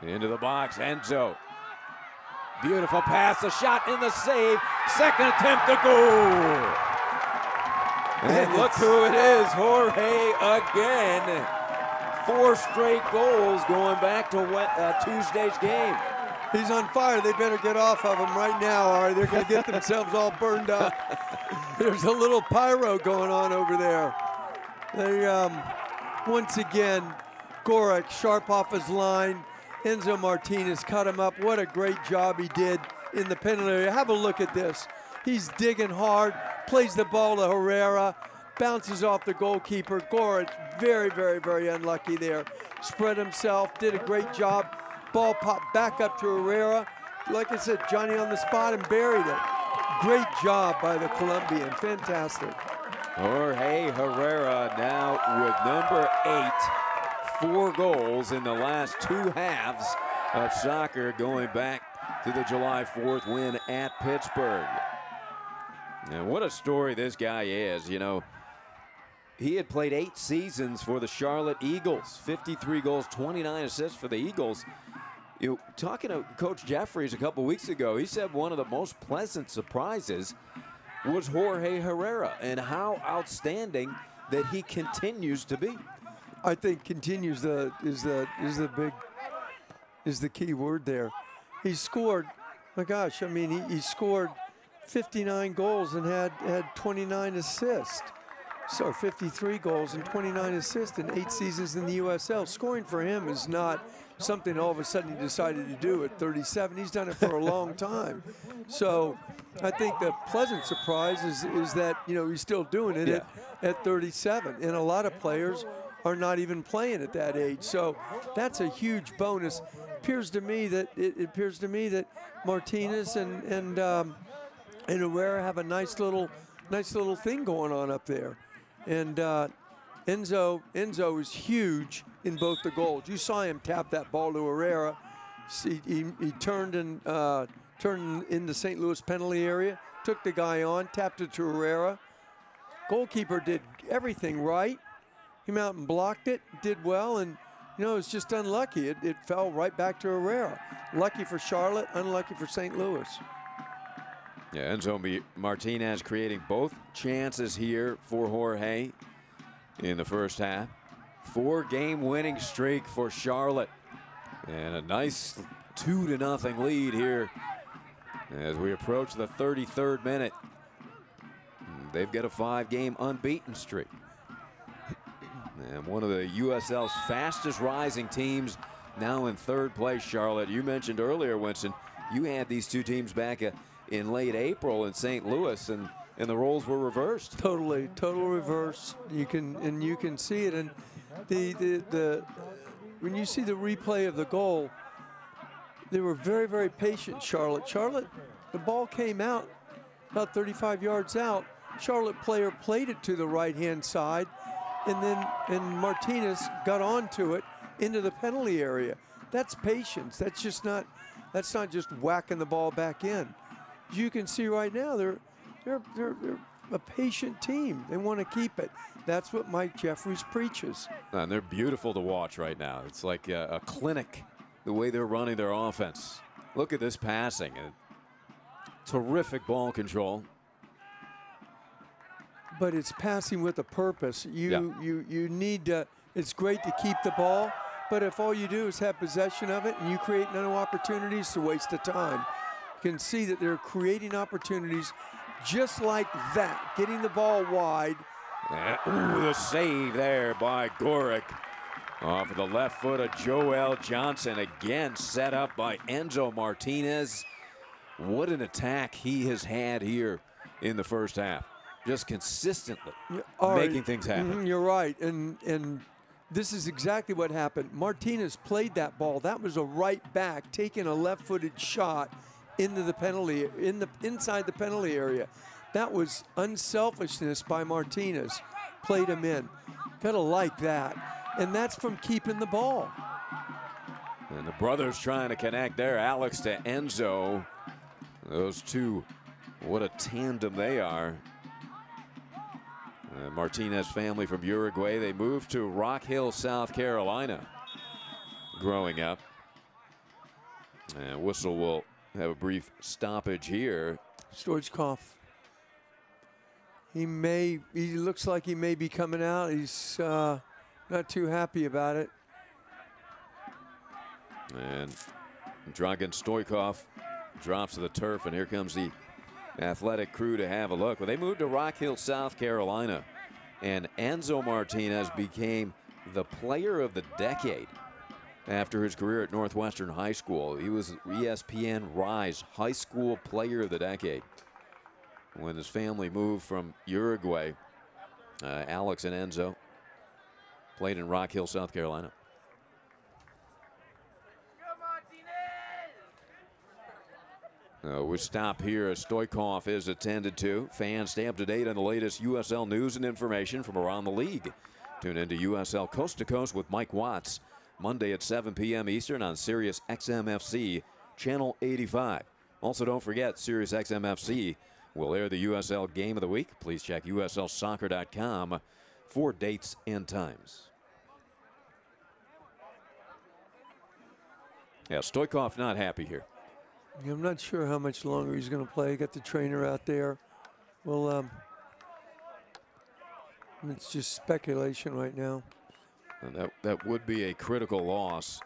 Into the box, Enzo. Beautiful pass, the shot in the save. Second attempt to goal. And look who it is, Jorge again. 4 straight goals going back to Tuesday's game. He's on fire. They better get off of him right now, or they're going to get themselves all burned up. There's a little pyro going on over there. They, once again, Gorak sharp off his line. Enzo Martinez cut him up. What a great job he did in the penalty area. Have a look at this. He's digging hard, plays the ball to Herrera, bounces off the goalkeeper. Gorak, very, very, very unlucky there. Spread himself, did a great job. Ball popped back up to Herrera. Like I said, Johnny on the spot and buried it. Great job by the Colombian, fantastic. Jorge Herrera now with number 8. 4 goals in the last 2 halves of soccer going back to the July 4th win at Pittsburgh. And what a story this guy is. You know, he had played 8 seasons for the Charlotte Eagles, 53 goals, 29 assists for the Eagles. You know, talking to Coach Jeffries a couple weeks ago, he said one of the most pleasant surprises was Jorge Herrera and how outstanding that he continues to be. I think continues is the key word there. He scored, my gosh, I mean he scored 59 goals and had 29 assists. So 53 goals and 29 assists in 8 seasons in the USL. Scoring for him is not something all of a sudden he decided to do at 37. He's done it for a long time. So I think the pleasant surprise is that, you know, he's still doing it at 37. And a lot of players are not even playing at that age. So that's a huge bonus. It appears to me that Martinez and Herrera have a nice little thing going on up there. And Enzo is huge in both the goals. You saw him tap that ball to Herrera. He turned in the St. Louis penalty area, took the guy on, tapped it to Herrera. Goalkeeper did everything right. Came out and blocked it, did well, and you know, it's just unlucky. It fell right back to Herrera. Lucky for Charlotte, unlucky for St. Louis. Yeah, Enzo Martinez creating both chances here for Jorge in the first half. 4-game winning streak for Charlotte. And a nice 2-0 lead here as we approach the 33rd minute. They've got a 5-game unbeaten streak. And one of the USL's fastest rising teams now in 3rd place, Charlotte. You mentioned earlier, Winston, you had these two teams back in late April in St. Louis, and the roles were reversed. Totally, total reverse. You can see it, and the when you see the replay of the goal, they were very, very patient. Charlotte, the ball came out about 35 yards out. Charlotte player played it to the right-hand side, and Martinez got onto it into the penalty area. That's patience. That's not just whacking the ball back in. As you can see right now, they're a patient team. They want to keep it. That's what Mike Jeffries preaches. And they're beautiful to watch right now. It's like a clinic, the way they're running their offense. Look at this passing. Terrific ball control. But it's passing with a purpose. You need to, it's great to keep the ball, but if all you do is have possession of it and you create no opportunities, it's a waste of time. You can see that they're creating opportunities just like that, getting the ball wide. Ooh, the save there by Gorick. Off of the left foot of Joel Johnson, again set up by Enzo Martinez. What an attack he has had here in the first half. Just consistently making things happen. You're right, and this is exactly what happened. Martinez played that ball. That was a right back taking a left-footed shot into the penalty, inside the penalty area. That was unselfishness by Martinez. Played him in. Gotta like that. And that's from keeping the ball. And the brothers trying to connect there. Alex to Enzo. Those two, what a tandem they are. Martinez family from Uruguay. They moved to Rock Hill, South Carolina growing up. And whistle will have a brief stoppage here. Stoichkov. He looks like he may be coming out. He's not too happy about it. And Dragan Stoichkov drops to the turf, and here comes the athletic crew to have a look. Well, they moved to Rock Hill, South Carolina, and Enzo Martinez became the player of the decade after his career at Northwestern High School. He was ESPN Rise High School Player of the Decade. When his family moved from Uruguay, Alex and Enzo played in Rock Hill, South Carolina. We stop here as Stoichkov is attended to. Fans, stay up to date on the latest USL news and information from around the league. Tune into USL Coast to Coast with Mike Watts, Monday at 7 p.m. Eastern on Sirius XMFC, Channel 85. Also, don't forget, Sirius XMFC will air the USL Game of the Week. Please check USLsoccer.com for dates and times. Yeah, Stoichkov not happy here. I'm not sure how much longer he's going to play. Got the trainer out there. Well, it's just speculation right now. And that would be a critical loss,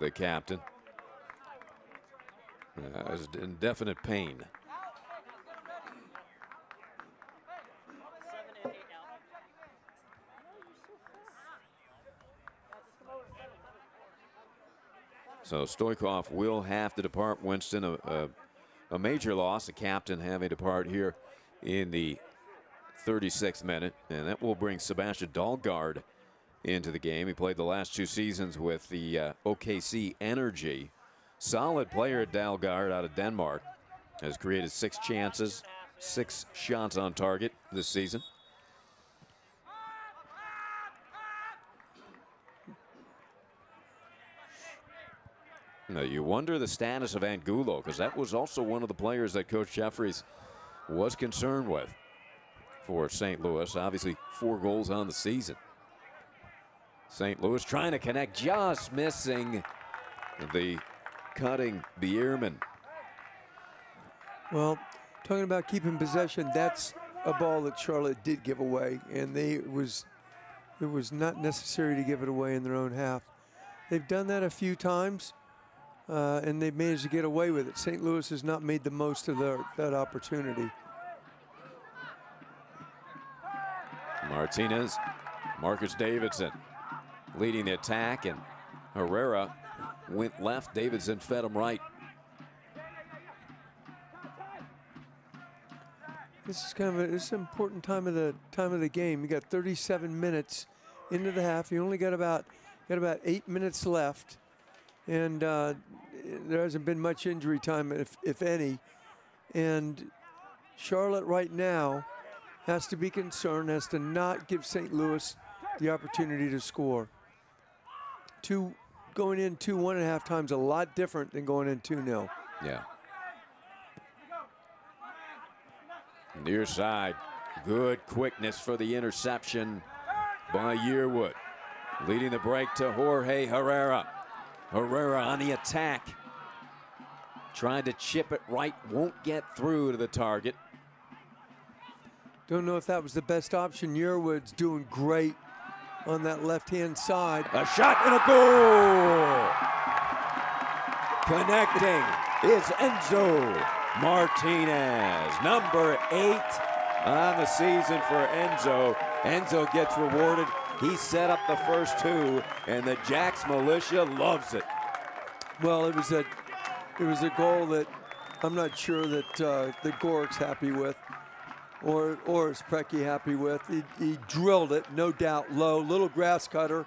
the captain. Is indefinite pain. So Stoichkov will have to depart, Winston. A major loss, the captain having to depart here in the 36th minute. And that will bring Sebastian Dahlgaard into the game. He played the last 2 seasons with the OKC Energy. Solid player, Dahlgaard, out of Denmark. Has created 6 chances, 6 shots on target this season. Now you wonder the status of Angulo, because that was also one of the players that Coach Jeffries was concerned with for St. Louis. Obviously 4 goals on the season. St. Louis trying to connect, just missing the cutting Bierman. Well, talking about keeping possession, that's a ball that Charlotte did give away, and it was not necessary to give it away in their own half. They've done that a few times. and they've managed to get away with it. St. Louis has not made the most of that opportunity. Martinez, Marcus Davidson leading the attack, and Herrera went left. Davidson fed him right. This is this is an important time of the game. You got 37 minutes into the half. You only got about 8 minutes left, and there hasn't been much injury time, if any. And Charlotte right now has to be concerned, has to not give St. Louis the opportunity to score. Going in 2-1 at halftime is a lot different than going in 2-0. Yeah. Near side, good quickness for the interception by Yearwood. Leading the break to Jorge Herrera. Herrera on the attack. Trying to chip it right, won't get through to the target. Don't know if that was the best option. Yearwood's doing great on that left-hand side. A shot and a goal! Connecting is Enzo Martinez, number 8 on the season for Enzo. Enzo gets rewarded. He set up the first 2, and the Jacks militia loves it. Well, it was a goal that I'm not sure that Gorik's happy with, or is Preki happy with. He drilled it, no doubt, low, little grass cutter,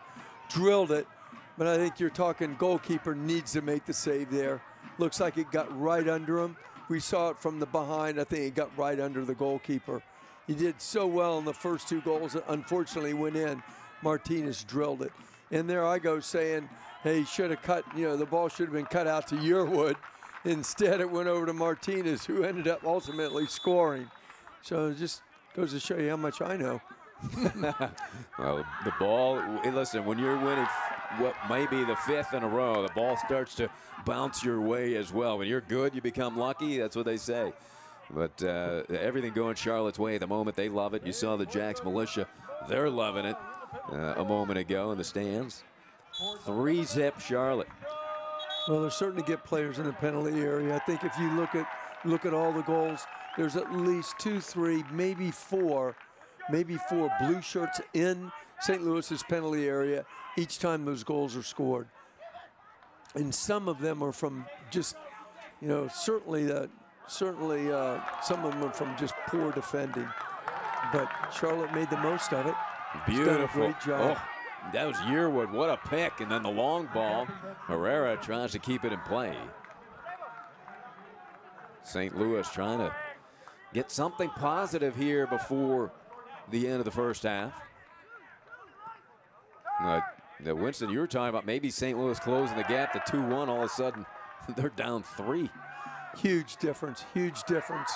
drilled it. But I think you're talking goalkeeper needs to make the save there. Looks like it got right under him. We saw it from the behind. I think it got right under the goalkeeper. He did so well in the first 2 goals that unfortunately went in. Martinez drilled it. And there I go saying, hey, he should have cut, the ball should have been cut out to Yearwood. Instead, it went over to Martinez, who ended up ultimately scoring. So it just goes to show you how much I know. Well, the ball, listen, when you're winning what may be the 5th in a row, the ball starts to bounce your way as well. When you're good, you become lucky. That's what they say. But everything going Charlotte's way at the moment, they love it. You saw the Jacks militia, they're loving it a moment ago in the stands. 3-zip Charlotte. Well, they're starting to get players in the penalty area. I think if you look at all the goals, there's at least 2, 3, maybe 4 blue shirts in St. Louis's penalty area each time those goals are scored. And some of them are from just, certainly some of them are from just poor defending. But Charlotte made the most of it. Beautiful. Done a great job. Oh, that was Yearwood. What a pick. And then the long ball. Herrera tries to keep it in play. St. Louis trying to get something positive here before the end of the first half. Winston, you were talking about maybe St. Louis closing the gap to 2-1. All of a sudden, they're down 3. Huge difference, huge difference.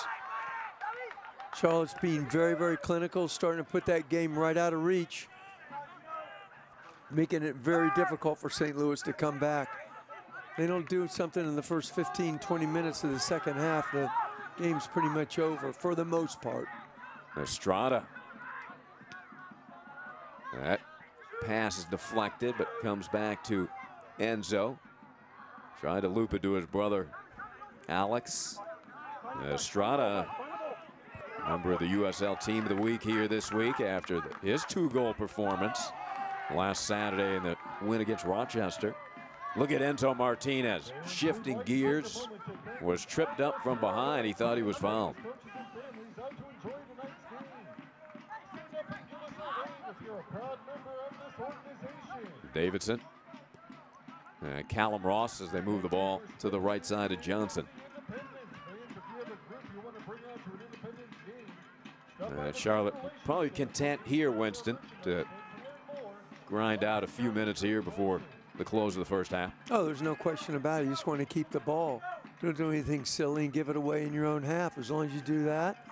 Charlotte's being very, very clinical, starting to put that game right out of reach, making it very difficult for St. Louis to come back. They don't do something in the first 15, 20 minutes of the second half, the game's pretty much over for the most part. Estrada. That pass is deflected, but comes back to Enzo. Tried to loop it to his brother, Alex. Estrada, member of the USL Team of the Week here this week after his 2-goal performance last Saturday in the win against Rochester. Look at Enzo Martinez shifting gears. Was tripped up from behind. He thought he was fouled. Davidson. Callum Ross as they move the ball to the right side of Johnson. Charlotte probably content here, Winston, to grind out a few minutes here before the close of the first half. Oh, there's no question about it. You just want to keep the ball. Don't do anything silly and give it away in your own half. As long as you do that,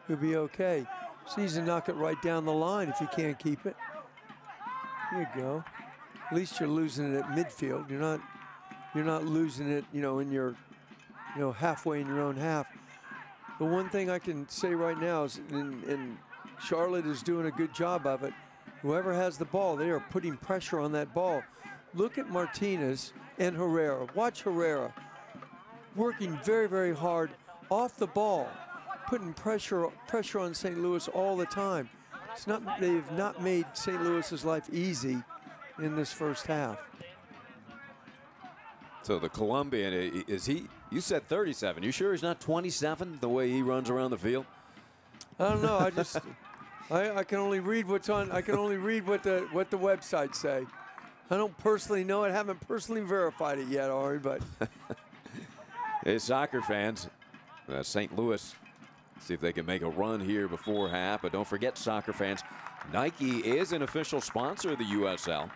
you'll be okay. It's easy to knock it right down the line if you can't keep it. There you go. At least you're losing it at midfield. You're not losing it, in your, halfway in your own half. The one thing I can say right now is, and Charlotte is doing a good job of it, whoever has the ball, they are putting pressure on that ball. look at Martinez and Herrera. Watch Herrera working very, very hard off the ball, putting pressure on St. Louis all the time. They've not made St. Louis's life easy in this first half. So the Colombian, is he, you said 37. You sure he's not 27 the way he runs around the field? I don't know. I can only read what's on. I can only read what the websites say. I don't personally know it. Haven't personally verified it yet, Ari. But hey, soccer fans, St. Louis, see if they can make a run here before half. But don't forget, soccer fans, Nike is an official sponsor of the USL.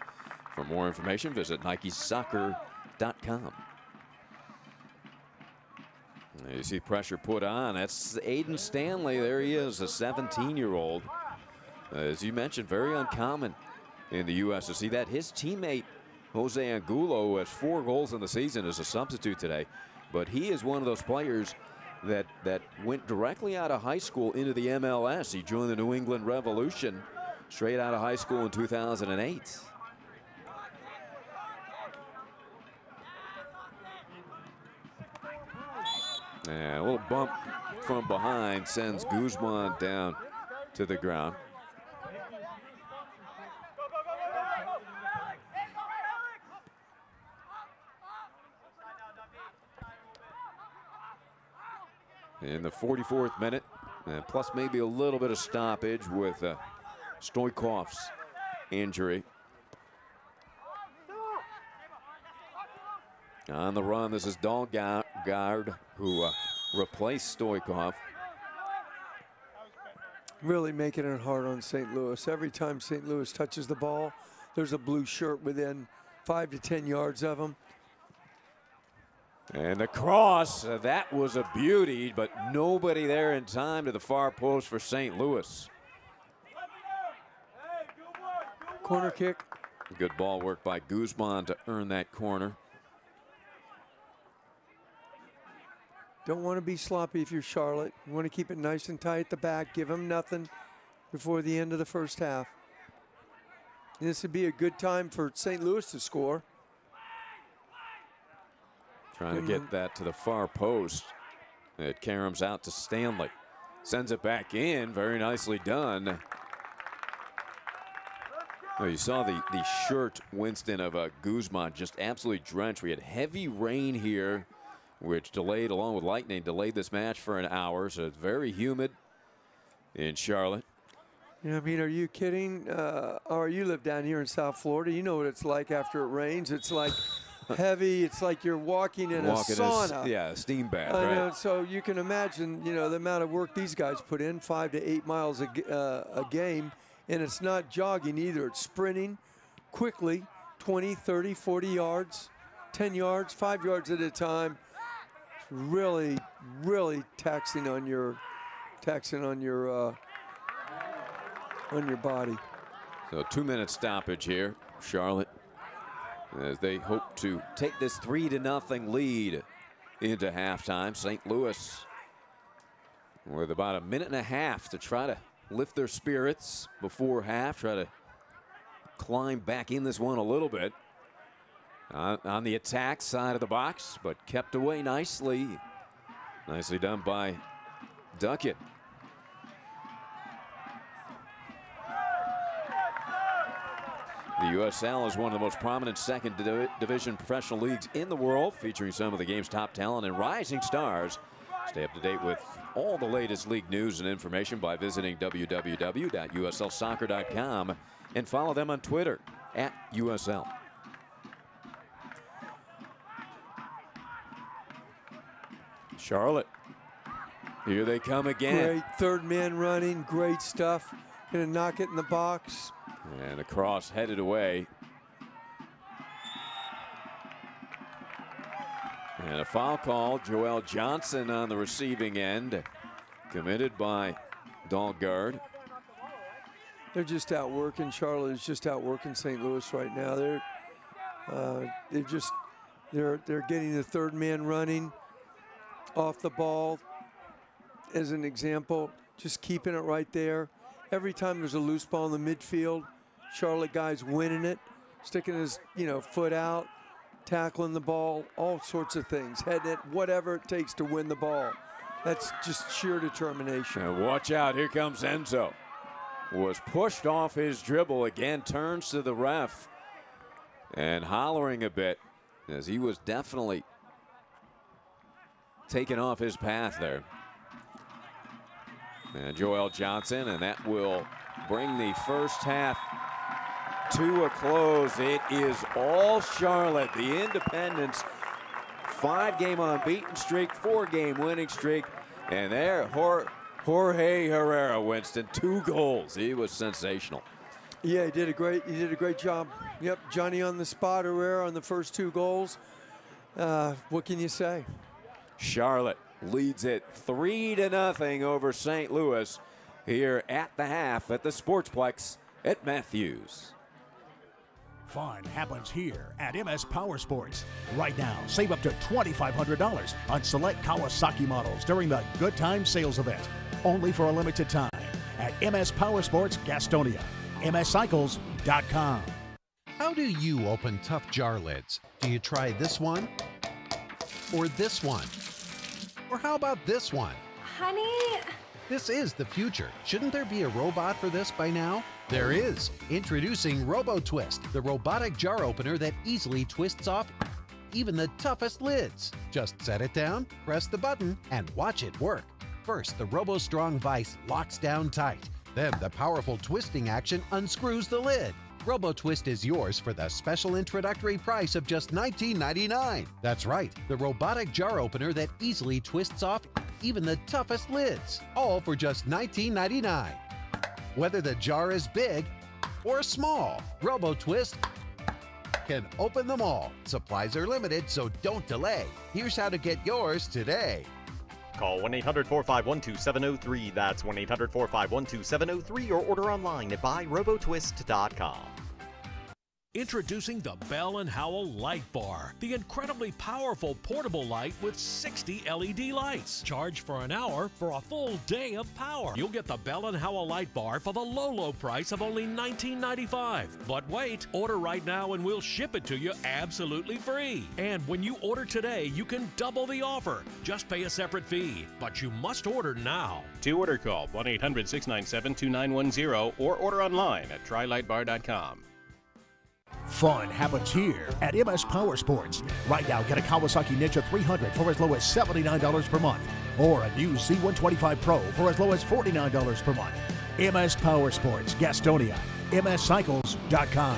For more information, visit NikeSoccer.com. You see pressure put on. That's Aiden Stanley. There he is, a 17-year-old. As you mentioned, very uncommon in the U.S. to see that. His teammate, Jose Angulo, who has 4 goals in the season as a substitute today. But he is one of those players that went directly out of high school into the MLS. He joined the New England Revolution straight out of high school in 2008. And a little bump from behind sends Guzman down to the ground. In the 44th minute, plus maybe a little bit of stoppage with Stoikov's injury. On the run, this is Dahlgaard, who replaced Stoikov. Really making it hard on St. Louis. Every time St. Louis touches the ball, there's a blue shirt within 5 to 10 yards of them. And the cross, that was a beauty, but nobody there in time to the far post for St. Louis. Corner kick. Good ball work by Guzman to earn that corner. Don't want to be sloppy if you're Charlotte. You want to keep it nice and tight at the back. Give them nothing before the end of the first half. And this would be a good time for St. Louis to score. Trying to get that to the far post. It caroms out to Stanley. Sends it back in. Very nicely done. Oh, you saw the shirt, Winston, of Guzman just absolutely drenched. We had heavy rain here, which delayed, along with lightning, delayed this match for an hour. So it's very humid in Charlotte. Yeah, I mean, are you kidding? Or you live down here in South Florida. You know what it's like after it rains. It's like heavy. It's like you're walking in a sauna. Yeah, a steam bath, right? So you can imagine, you know, the amount of work these guys put in, 5 to 8 miles a game. And it's not jogging either. It's sprinting quickly, 20, 30, 40 yards, 10 yards, 5 yards at a time. It's really, really taxing on your body. So a 2-minute stoppage here, Charlotte, as they hope to take this 3-0 lead into halftime. St. Louis with about a minute and a half to try to lift their spirits before half, try to climb back in this one a little bit. On the attack side of the box, but kept away nicely. Nicely done by Duckett. The USL is one of the most prominent second division professional leagues in the world, featuring some of the game's top talent and rising stars. Stay up to date with all the latest league news and information by visiting www.uslsoccer.com and follow them on Twitter @USL. Charlotte, here they come again. Great third man running, great stuff. Gonna knock it in the box. And a cross headed away. And a foul call. Joel Johnson on the receiving end. Committed by Dahlgaard. They're just outworking. Charlotte is just outworking St. Louis right now. They're getting the third man running off the ball. As an example, just keeping it right there. Every time there's a loose ball in the midfield, Charlotte guys winning it, sticking his foot out, tackling the ball, all sorts of things, heading it, whatever it takes to win the ball. That's just sheer determination. And watch out, here comes Enzo. Was pushed off his dribble again, turns to the ref and hollering a bit as he was definitely taken off his path there. And Joel Johnson, and that will bring the first half to a close. It is all Charlotte. The Independents, 5-game unbeaten streak, 4-game winning streak. And there, Jorge Herrera, Winston, 2 goals. He was sensational. Yeah, he did a great job. Yep, Johnny on the spot, Herrera on the first 2 goals. What can you say? Charlotte leads it 3-0 over St. Louis here at the half at the Sportsplex at Matthews. Fun happens here at MS Power Sports. Right now, save up to $2,500 on select Kawasaki models during the Good Time Sales event. Only for a limited time at MS Power Sports Gastonia. MSCycles.com. How do you open tough jar lids? Do you try this one? Or this one? Or how about this one? Honey? This is the future. Shouldn't there be a robot for this by now? There is. Introducing RoboTwist, the robotic jar opener that easily twists off even the toughest lids. Just set it down, press the button, and watch it work. First, the RoboStrong vise locks down tight. Then the powerful twisting action unscrews the lid. RoboTwist is yours for the special introductory price of just $19.99. That's right, the robotic jar opener that easily twists off even the toughest lids, all for just $19.99. Whether the jar is big or small, RoboTwist can open them all. Supplies are limited, so don't delay. Here's how to get yours today. Call 1-800-451-2703. That's 1-800-451-2703 or order online at buyrobotwist.com. Introducing the Bell & Howell Light Bar, the incredibly powerful portable light with 60 LED lights. Charge for an hour for a full day of power. You'll get the Bell & Howell Light Bar for the low price of only $19.95. But wait, order right now and we'll ship it to you absolutely free. And when you order today, you can double the offer. Just pay a separate fee, but you must order now. To order, call 1-800-697-2910 or order online at trylightbar.com. Fun happens here at MS Power Sports. Right now, get a Kawasaki Ninja 300 for as low as $79 per month, or a new Z125 Pro for as low as $49 per month. MS Power Sports, Gastonia, MSCycles.com.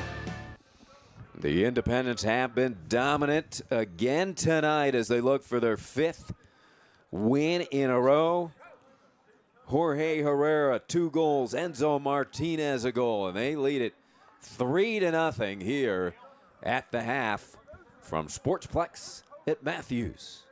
The Independents have been dominant again tonight as they look for their 5th win in a row. Jorge Herrera, 2 goals. Enzo Martinez, a goal, and they lead it 3-0 here at the half from Sportsplex at Matthews.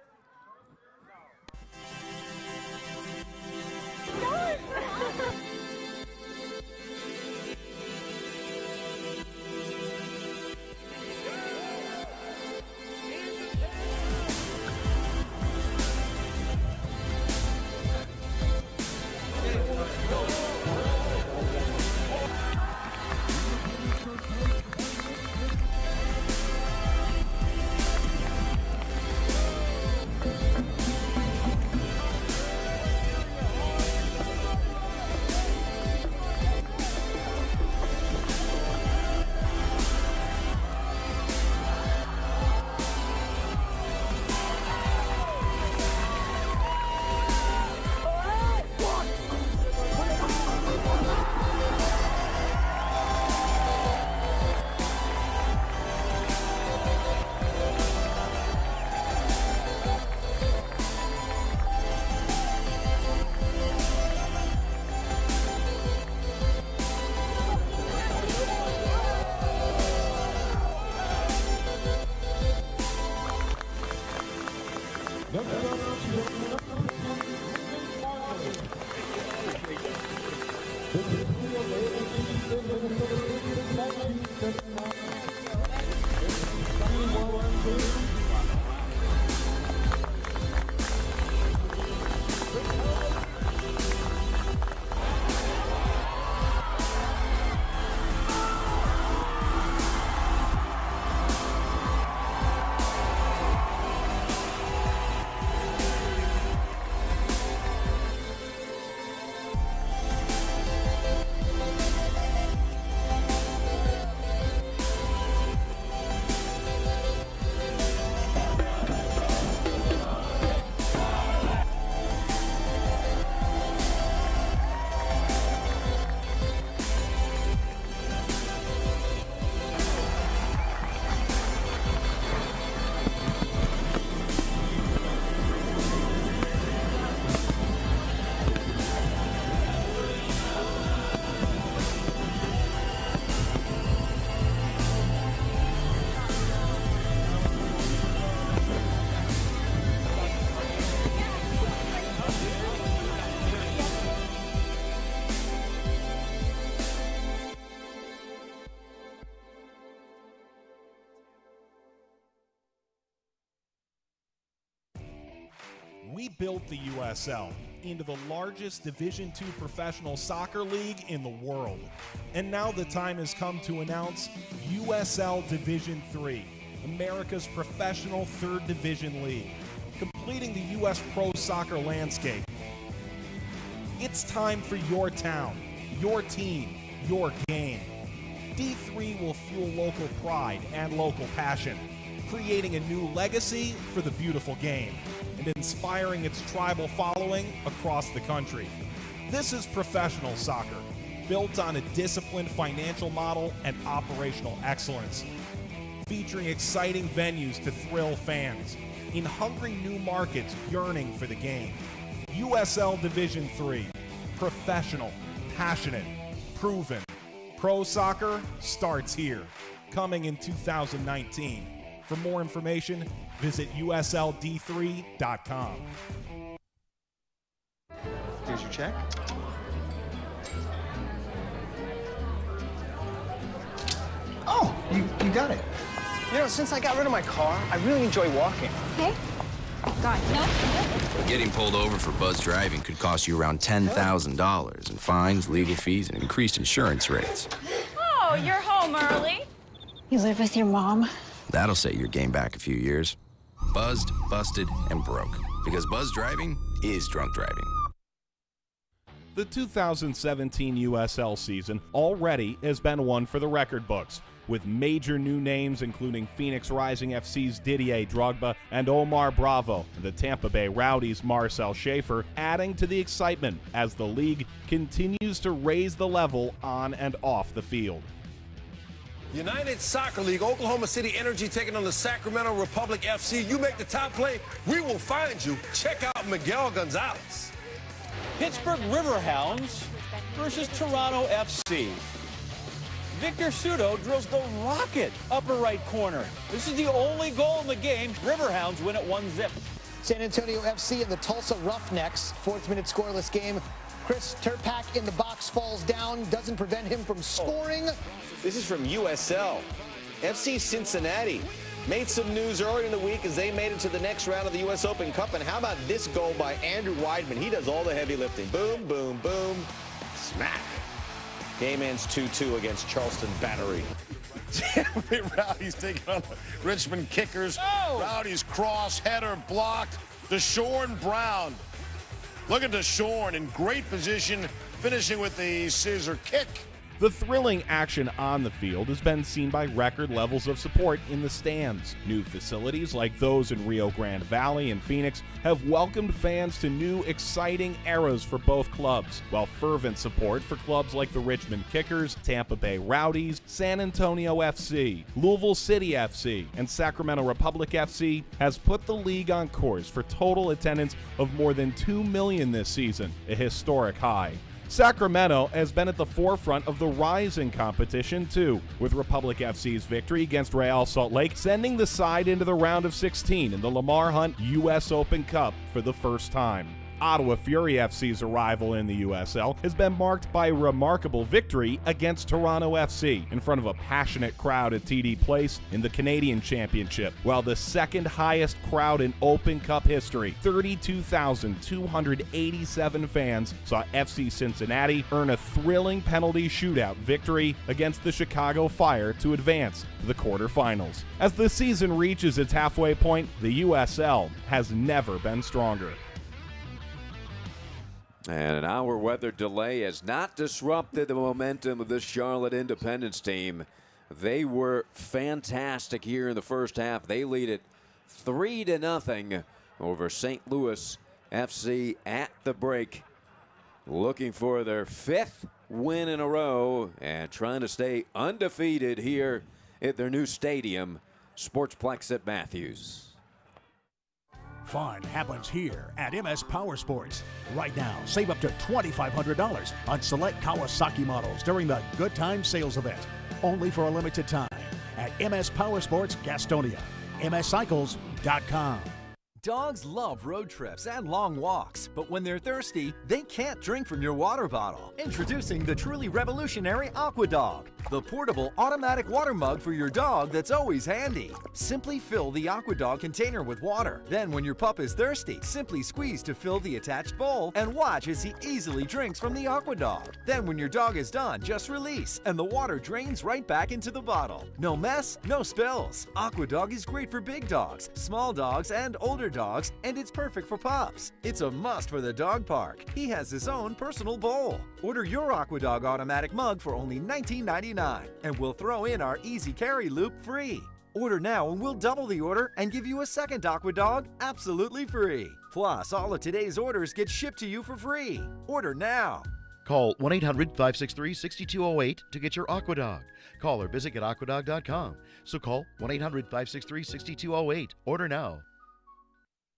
We built the USL into the largest Division II professional soccer league in the world. And now the time has come to announce USL Division III, America's professional third division league, completing the U.S. pro soccer landscape. It's time for your town, your team, your game. D3 will fuel local pride and local passion, creating a new legacy for the beautiful game and inspiring its tribal following across the country. This is professional soccer, built on a disciplined financial model and operational excellence, featuring exciting venues to thrill fans in hungry new markets yearning for the game. USL Division III, professional, passionate, proven. Pro soccer starts here, coming in 2019. For more information, visit usld3.com. Here's your check. Oh, you got it. You know, since I got rid of my car, I really enjoy walking. Hey? God, no. Getting pulled over for buzz driving could cost you around $10,000 in fines, legal fees, and increased insurance rates. Oh, you're home early. You live with your mom? That'll set your game back a few years. Buzzed, busted, and broke. Because buzz driving is drunk driving. The 2017 USL season already has been one for the record books, with major new names including Phoenix Rising FC's Didier Drogba and Omar Bravo, and the Tampa Bay Rowdies' Marcel Schaefer adding to the excitement as the league continues to raise the level on and off the field. United Soccer League, Oklahoma City Energy taking on the Sacramento Republic FC. You make the top play, we will find you. Check out Miguel Gonzalez. Pittsburgh Riverhounds versus Toronto FC. Victor Sudo drills the rocket upper right corner. This is the only goal in the game. Riverhounds win at 1-0. San Antonio FC and the Tulsa Roughnecks. 4th minute scoreless game. Chris Turpak in the box falls down, doesn't prevent him from scoring. This is from USL. FC Cincinnati made some news earlier in the week as they made it to the next round of the U.S. Open Cup. And how about this goal by Andrew Weidman? He does all the heavy lifting. Boom, boom, boom. Smack. Game ends 2-2 against Charleston Battery. Rowdy's taking on the Richmond Kickers. Oh. Rowdy's cross, header, blocked. DeShorn Brown. Look at DeShorn in great position, finishing with the scissor kick. The thrilling action on the field has been seen by record levels of support in the stands. New facilities like those in Rio Grande Valley and Phoenix have welcomed fans to new, exciting eras for both clubs, while fervent support for clubs like the Richmond Kickers, Tampa Bay Rowdies, San Antonio FC, Louisville City FC, and Sacramento Republic FC has put the league on course for total attendance of more than 2 million this season, a historic high. Sacramento has been at the forefront of the rising competition too, with Republic FC's victory against Real Salt Lake sending the side into the round of 16 in the Lamar Hunt U.S. Open Cup for the first time. Ottawa Fury FC's arrival in the USL has been marked by a remarkable victory against Toronto FC in front of a passionate crowd at TD Place in the Canadian Championship, while the second highest crowd in Open Cup history, 32,287 fans, saw FC Cincinnati earn a thrilling penalty shootout victory against the Chicago Fire to advance to the quarterfinals. As the season reaches its halfway point, the USL has never been stronger. And an hour weather delay has not disrupted the momentum of this Charlotte Independence team. They were fantastic here in the first half. They lead it 3-0 over St. Louis FC at the break. Looking for their 5th win in a row and trying to stay undefeated here at their new stadium, Sportsplex at Matthews. Fun happens here at MS Power Sports. Right now, save up to $2,500 on select Kawasaki models during the Good Time Sales Event. Only for a limited time at MS Power Sports Gastonia. MSCycles.com. Dogs love road trips and long walks, but when they're thirsty, they can't drink from your water bottle. Introducing the truly revolutionary AquaDog, the portable automatic water mug for your dog that's always handy. Simply fill the AquaDog container with water. Then when your pup is thirsty, simply squeeze to fill the attached bowl and watch as he easily drinks from the AquaDog. Then when your dog is done, just release and the water drains right back into the bottle. No mess, no spills. AquaDog is great for big dogs, small dogs, and older dogs, and it's perfect for pups. It's a must for the dog park. He has his own personal bowl. Order your AquaDog automatic mug for only $19.99, and we'll throw in our easy carry loop free. Order now and we'll double the order and give you a second AquaDog absolutely free. Plus, all of today's orders get shipped to you for free. Order now. Call 1-800-563-6208 to get your AquaDog. Call or visit aquadog.com. So call 1-800-563-6208. Order now.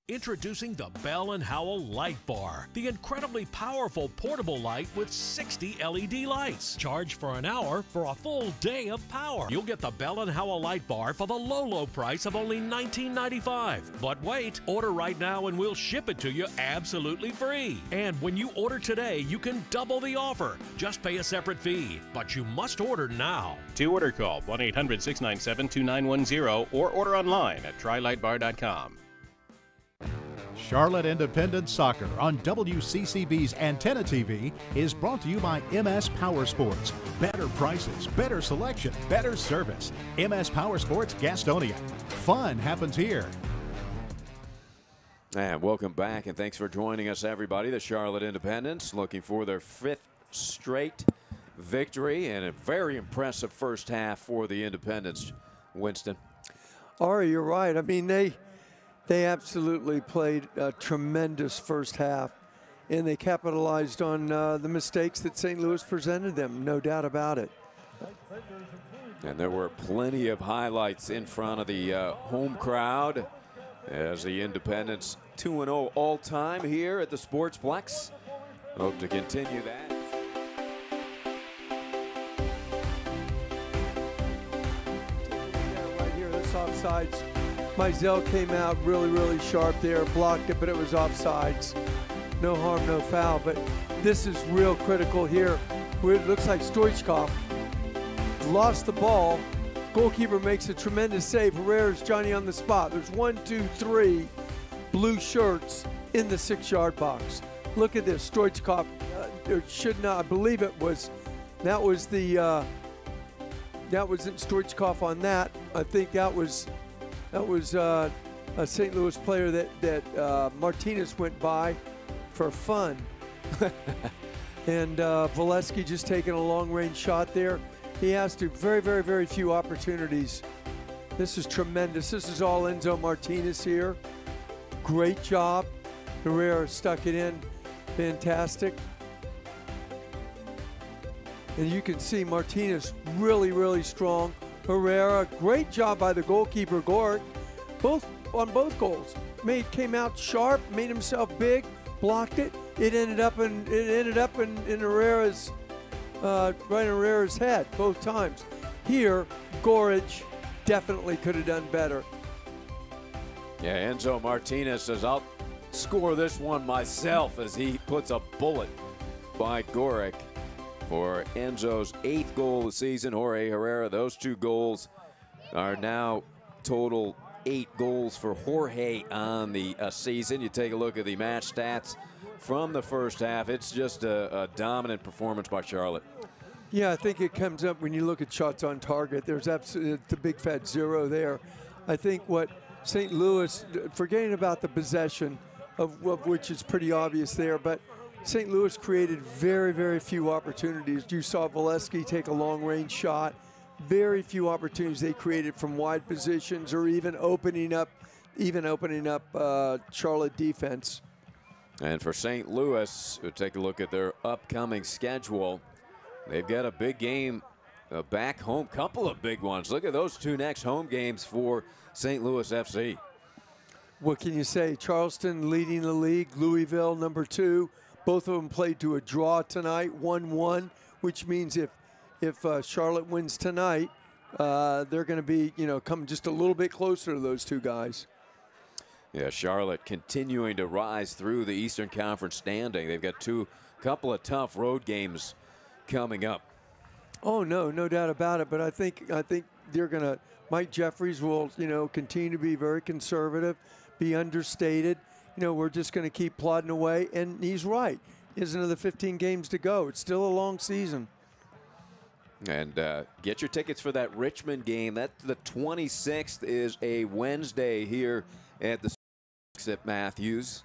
Introducing the Bell & Howell Light Bar, the incredibly powerful portable light with 60 LED lights. Charge for an hour for a full day of power. You'll get the Bell & Howell Light Bar for the low price of only $19.95. But wait, order right now and we'll ship it to you absolutely free. And when you order today, you can double the offer. Just pay a separate fee, but you must order now. To order, call 1-800-697-2910 or order online at trylightbar.com. Charlotte Independent Soccer on WCCB's Antenna TV is brought to you by MS Power Sports. Better prices, better selection, better service. MS Power Sports, Gastonia. Fun happens here. And welcome back, and thanks for joining us, everybody. The Charlotte Independents looking for their 5th straight victory and a very impressive first half for the Independents. Winston. Ari, you're right. I mean, they absolutely played a tremendous first half, and they capitalized on the mistakes that St. Louis presented them, no doubt about it. And there were plenty of highlights in front of the home crowd as the Independents 2-0 all-time here at the Sportsplex. Hope to continue that. Right here, this offsides. Mizell came out really sharp there, blocked it, but it was offsides. No harm, no foul, but this is real critical here, where it looks like Stoichkov lost the ball. Goalkeeper makes a tremendous save. Herrera's Johnny on the spot. There's 1, 2, 3 blue shirts in the 6-yard box. Look at this, Stoichkov, should not, I believe it was, that wasn't Stoichkov on that. I think that was a St. Louis player that Martinez went by for fun. And Valesky just taking a long-range shot there. He has to very few opportunities. This is tremendous. This is all Enzo Martinez here. Great job. Herrera stuck it in. Fantastic. And you can see Martinez really strong. Herrera, great job by the goalkeeper, Gort. On both goals. Came out sharp, made himself big, blocked it. It ended up in Herrera's right in Herrera's head both times. Here, Gorridge definitely could have done better. Yeah, Enzo Martinez says, I'll score this one myself, as he puts a bullet by Gorick for Enzo's 8th goal of the season. Jorge Herrera, those 2 goals are now total 8 goals for Jorge on the season. You take a look at the match stats from the first half. It's just a dominant performance by Charlotte. Yeah, I think it comes up when you look at shots on target. There's absolutely the big fat 0 there. I think what St. Louis, forgetting about the possession, of which is pretty obvious there, but St. Louis created very few opportunities. You saw Valesky take a long-range shot. Very few opportunities they created from wide positions or even opening up Charlotte defense. And for St. Louis, we'll take a look at their upcoming schedule. They've got a big game back home, couple of big ones. Look at those 2 next home games for St. Louis FC. What can you say? Charleston leading the league, Louisville number 2. Both of them played to a draw tonight, 1-1, which means if Charlotte wins tonight, they're going to be, come just a little bit closer to those 2 guys. Yeah, Charlotte continuing to rise through the Eastern Conference standing. They've got couple of tough road games coming up. Oh, no doubt about it. But I think they're going to, Mike Jeffries will, continue to be very conservative, be understated. We're just going to keep plodding away. And he's right. There's another 15 games to go. It's still a long season. And get your tickets for that Richmond game. That the 26th is a Wednesday here at the at Matthews,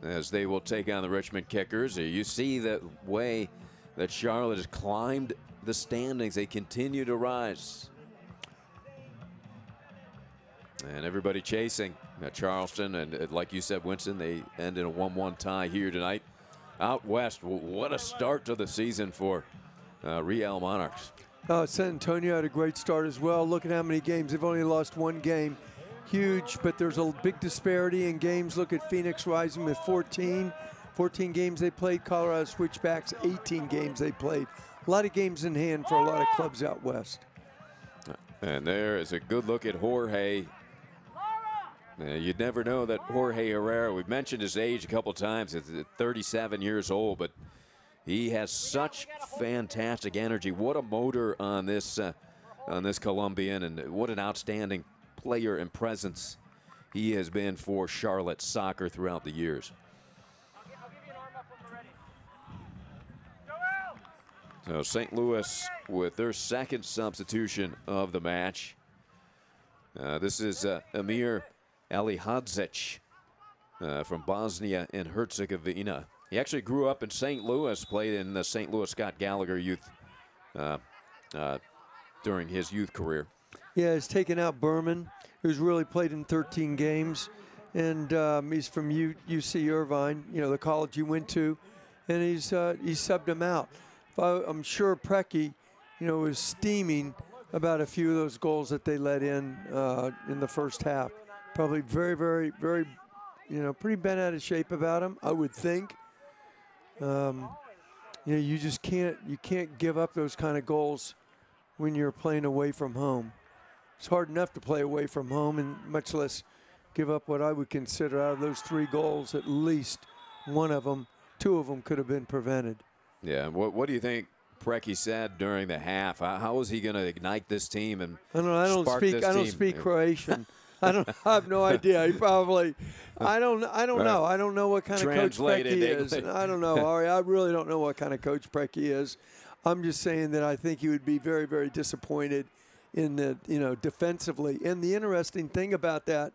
as they will take on the Richmond Kickers. You see the way that Charlotte has climbed the standings. They continue to rise. And everybody chasing Charleston. And like you said, Winston, they end in a 1-1 tie here tonight. Out west, what a start to the season for Real Monarchs. San Antonio had a great start as well. Look at how many games. They've only lost one game. Huge, but there's a big disparity in games. Look at Phoenix rising with 14 games they played. Colorado Switchbacks, 18 games they played. A lot of games in hand for a lot of clubs out west. And there is a good look at Jorge. You'd never know that Jorge Herrera, we've mentioned his age a couple times, is 37 years old, but he has such fantastic energy. What a motor on this Colombian, and what an outstanding player and presence he has been for Charlotte soccer throughout the years. So St. Louis with their second substitution of the match. This is Amir Alihadzic from Bosnia and Herzegovina. He actually grew up in St. Louis, played in the St. Louis Scott Gallagher youth during his youth career. Yeah, he's taken out Berman, who's really played in 13 games. And he's from UC Irvine, the college he went to. And he subbed him out. I'm sure Preki, was steaming about a few of those goals that they let in the first half. Probably very, very, very, pretty bent out of shape about him, I would think. You just can't give up those kind of goals when you're playing away from home. It's hard enough to play away from home, and much less give up what I would consider, out of those 3 goals, at least one of them, 2 of them could have been prevented. Yeah, what do you think Preki said during the half? How is he going to ignite this team and I don't speak Croatian. I have no idea. He probably, I don't know. I don't know what kind of coach Preki is. I don't know, Ari. I really don't know what kind of coach Preki is. I'm just saying that I think he would be very, very disappointed in the, defensively. And the interesting thing about that,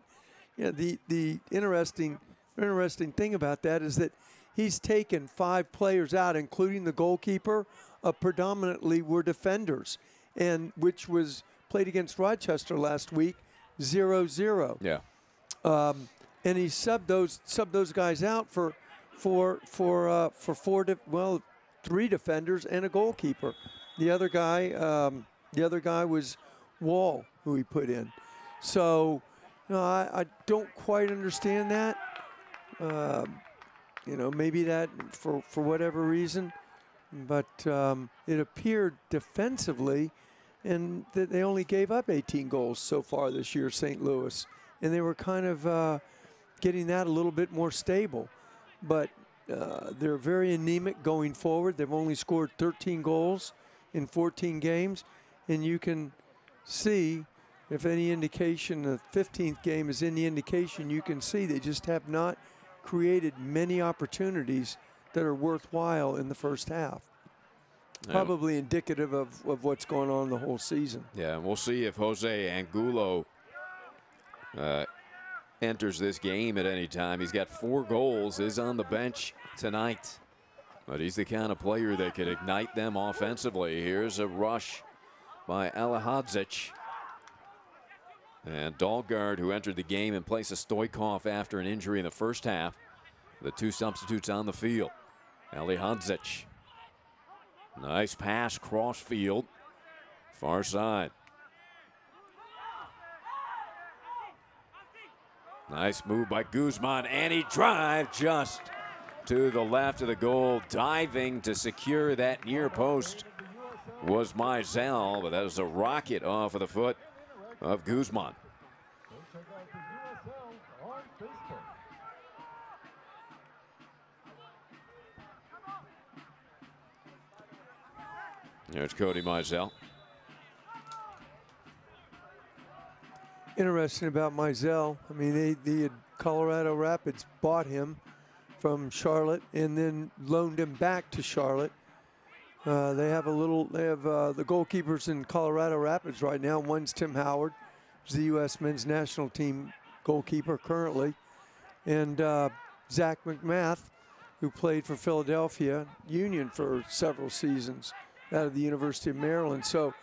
the interesting thing about that is that he's taken 5 players out, including the goalkeeper, predominantly were defenders, and which was played against Rochester last week, 0-0. Yeah. And he subbed those guys out for 3 defenders and a goalkeeper. The other guy was Wall, who he put in. So, I don't quite understand that. Maybe that for whatever reason, but it appeared defensively, and that they only gave up 18 goals so far this year, St. Louis, and they were kind of getting that a little bit more stable. But they're very anemic going forward. They've only scored 13 goals in 14 games, and you can see, if any indication, the 15th game is any indication, you can see they just have not created many opportunities that are worthwhile in the first half. Probably indicative of what's going on the whole season. Yeah, and we'll see if Jose Angulo enters this game at any time. He's got 4 goals, is on the bench tonight. But he's the kind of player that could ignite them offensively. Here's a rush by Alihadzic. And Dahlgaard, who entered the game in place of Stoikov after an injury in the first half. The 2 substitutes on the field. Alihadzic. Nice pass cross field. Far side. Nice move by Guzman, and he drive just to the left of the goal. Diving to secure that near post was Mizell, but that was a rocket off of the foot of Guzman. There's Cody Mizell. Interesting about Mizell. I mean, the Colorado Rapids bought him from Charlotte and then loaned him back to Charlotte. They have the goalkeepers in Colorado Rapids right now. One's Tim Howard, who's the U.S. men's national team goalkeeper currently, and Zach McMath, who played for Philadelphia Union for several seasons out of the University of Maryland. So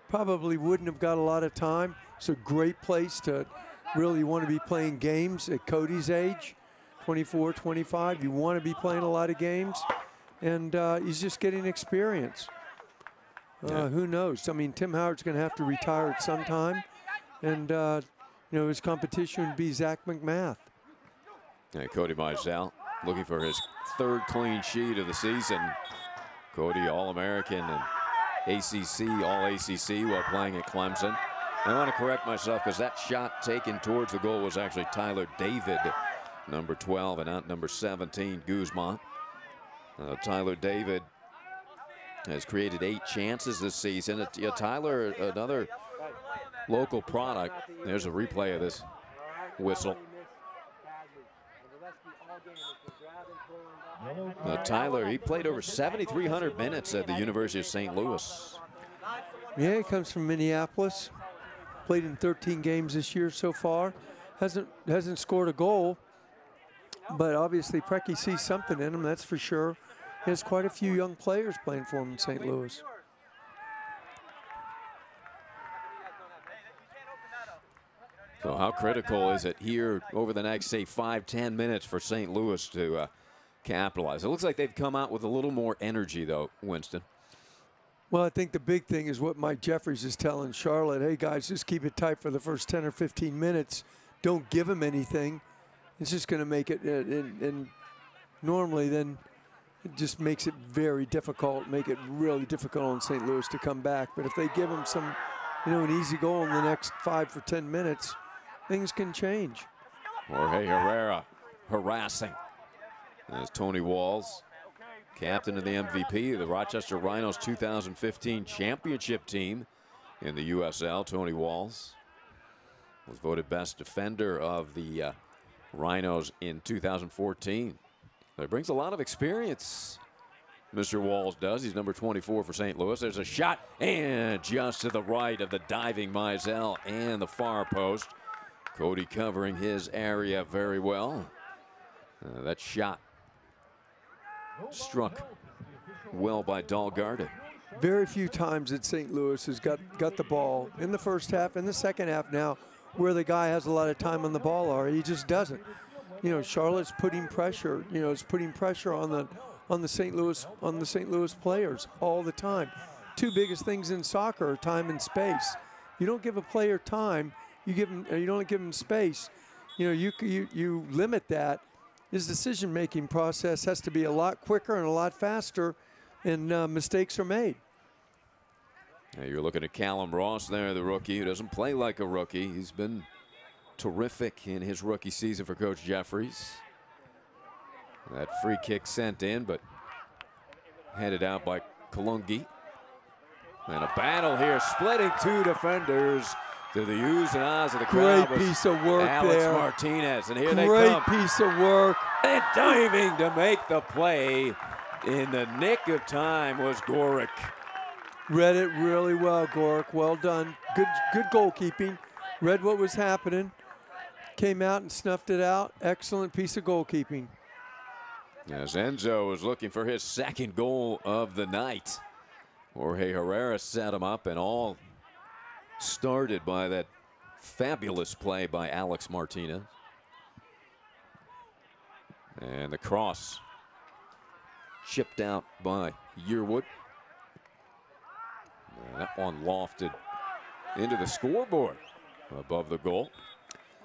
probably wouldn't have got a lot of time. It's a great place to really want to be playing games at Cody's age, 24, 25. You want to be playing a lot of games, and he's just getting experience. Who knows? I mean, Tim Howard's going to have to retire at some time, and his competition would be Zach McMath. Yeah, Cody Mizell looking for his third clean sheet of the season. Cody, All-American and ACC, All-ACC while playing at Clemson. I want to correct myself because that shot taken towards the goal was actually Tyler David, number 12, and not number 17, Guzman. Tyler David has created 8 chances this season. Tyler, another local product. There's a replay of this whistle. Tyler, he played over 7,300 minutes at the University of St. Louis. Yeah, he comes from Minneapolis. Played in 13 games this year so far. Hasn't scored a goal, but obviously Preki sees something in him, that's for sure. He has quite a few young players playing for him in St. Louis. So how critical is it here over the next, say, 5-10 minutes for St. Louis to capitalize? It looks like they've come out with a little more energy, though, Winston. Well, I think the big thing is what Mike Jeffries is telling Charlotte. Hey, guys, just keep it tight for the first 10 or 15 minutes. Don't give them anything. It's just going to make it, and normally then it just makes it very difficult, make it really difficult on St. Louis to come back. But if they give them some, an easy goal in the next 5 or 10 minutes, things can change. Jorge Herrera harassing. There's Tony Walls, captain of the MVP of the Rochester Rhinos 2015 championship team in the USL. Tony Walls was voted best defender of the Rhinos in 2014. So he brings a lot of experience, Mr. Walls does. He's number 24 for St. Louis. There's a shot, and just to the right of the diving Mizell and the far post. Cody covering his area very well. That shot struck well by Dahlgaard. Very few times that St. Louis has got the ball in the first half, in the second half now, where the guy has a lot of time on the ball, or he just doesn't. Charlotte's putting pressure. It's putting pressure on the St. Louis players all the time. Two biggest things in soccer are time and space. You don't give a player time. You don't give him space. You limit that. His decision-making process has to be a lot quicker and a lot faster, and mistakes are made. Now you're looking at Callum Ross there, the rookie, who doesn't play like a rookie. He's been terrific in his rookie season for Coach Jeffries. That free kick sent in, but headed out by Kalungi. And a battle here, splitting 2 defenders to the oohs and ahs of the crowd. Great piece of work Alex there. Martinez, and here they come. Great piece of work. And diving to make the play in the nick of time was Gorick. Read it really well, Gorick. Well done. Good goalkeeping. Read what was happening. Came out and snuffed it out. Excellent piece of goalkeeping. As Enzo was looking for his second goal of the night. Jorge Herrera set him up, and all started by that fabulous play by Alex Martinez. And the cross chipped out by Yearwood. And that one lofted into the scoreboard above the goal.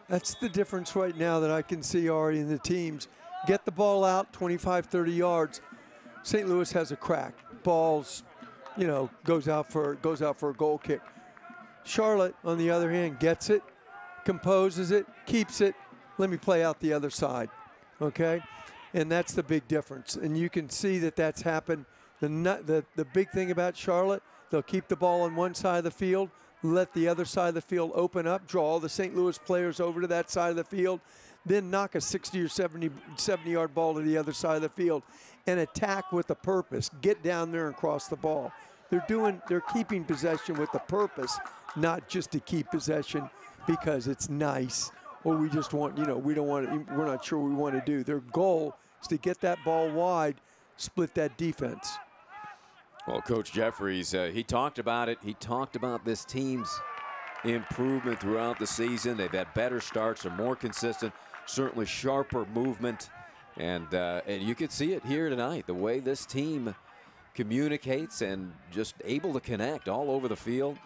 That's the difference right now that I can see already in the teams. Get the ball out 25, 30 yards. St. Louis has a crack. Balls, goes out for a goal kick. Charlotte, on the other hand, gets it, composes it, keeps it, let me play out the other side, okay? And that's the big difference. And you can see that that's happened. The big thing about Charlotte, they'll keep the ball on one side of the field, let the other side of the field open up, draw all the St. Louis players over to that side of the field, then knock a 60 or 70-yard ball to the other side of the field and attack with a purpose. Get down there and cross the ball. They're keeping possession with a purpose, not just to keep possession because it's nice or we just want, we're not sure what we want to do. Their goal is to get that ball wide, split that defense. Well, Coach Jeffries, he talked about it. He talked about this team's improvement throughout the season. They've had better starts, are more consistent, certainly sharper movement. And you could see it here tonight, the way this team communicates and just able to connect all over the field.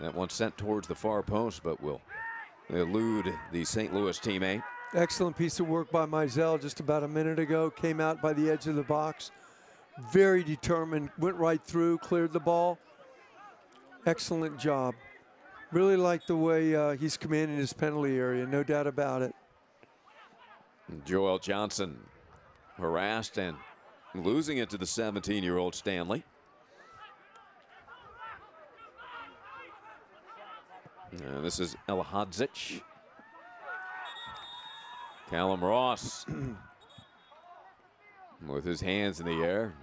That one sent towards the far post, but will elude the St. Louis teammate. Excellent piece of work by Mizell just about a minute ago. Came out by the edge of the box. Very determined, went right through, cleared the ball. Excellent job. Really like the way he's commanding his penalty area, no doubt about it. Joel Johnson harassed and losing it to the 17-year-old Stanley. And this is Elhadzic. Callum Ross with his hands in the air.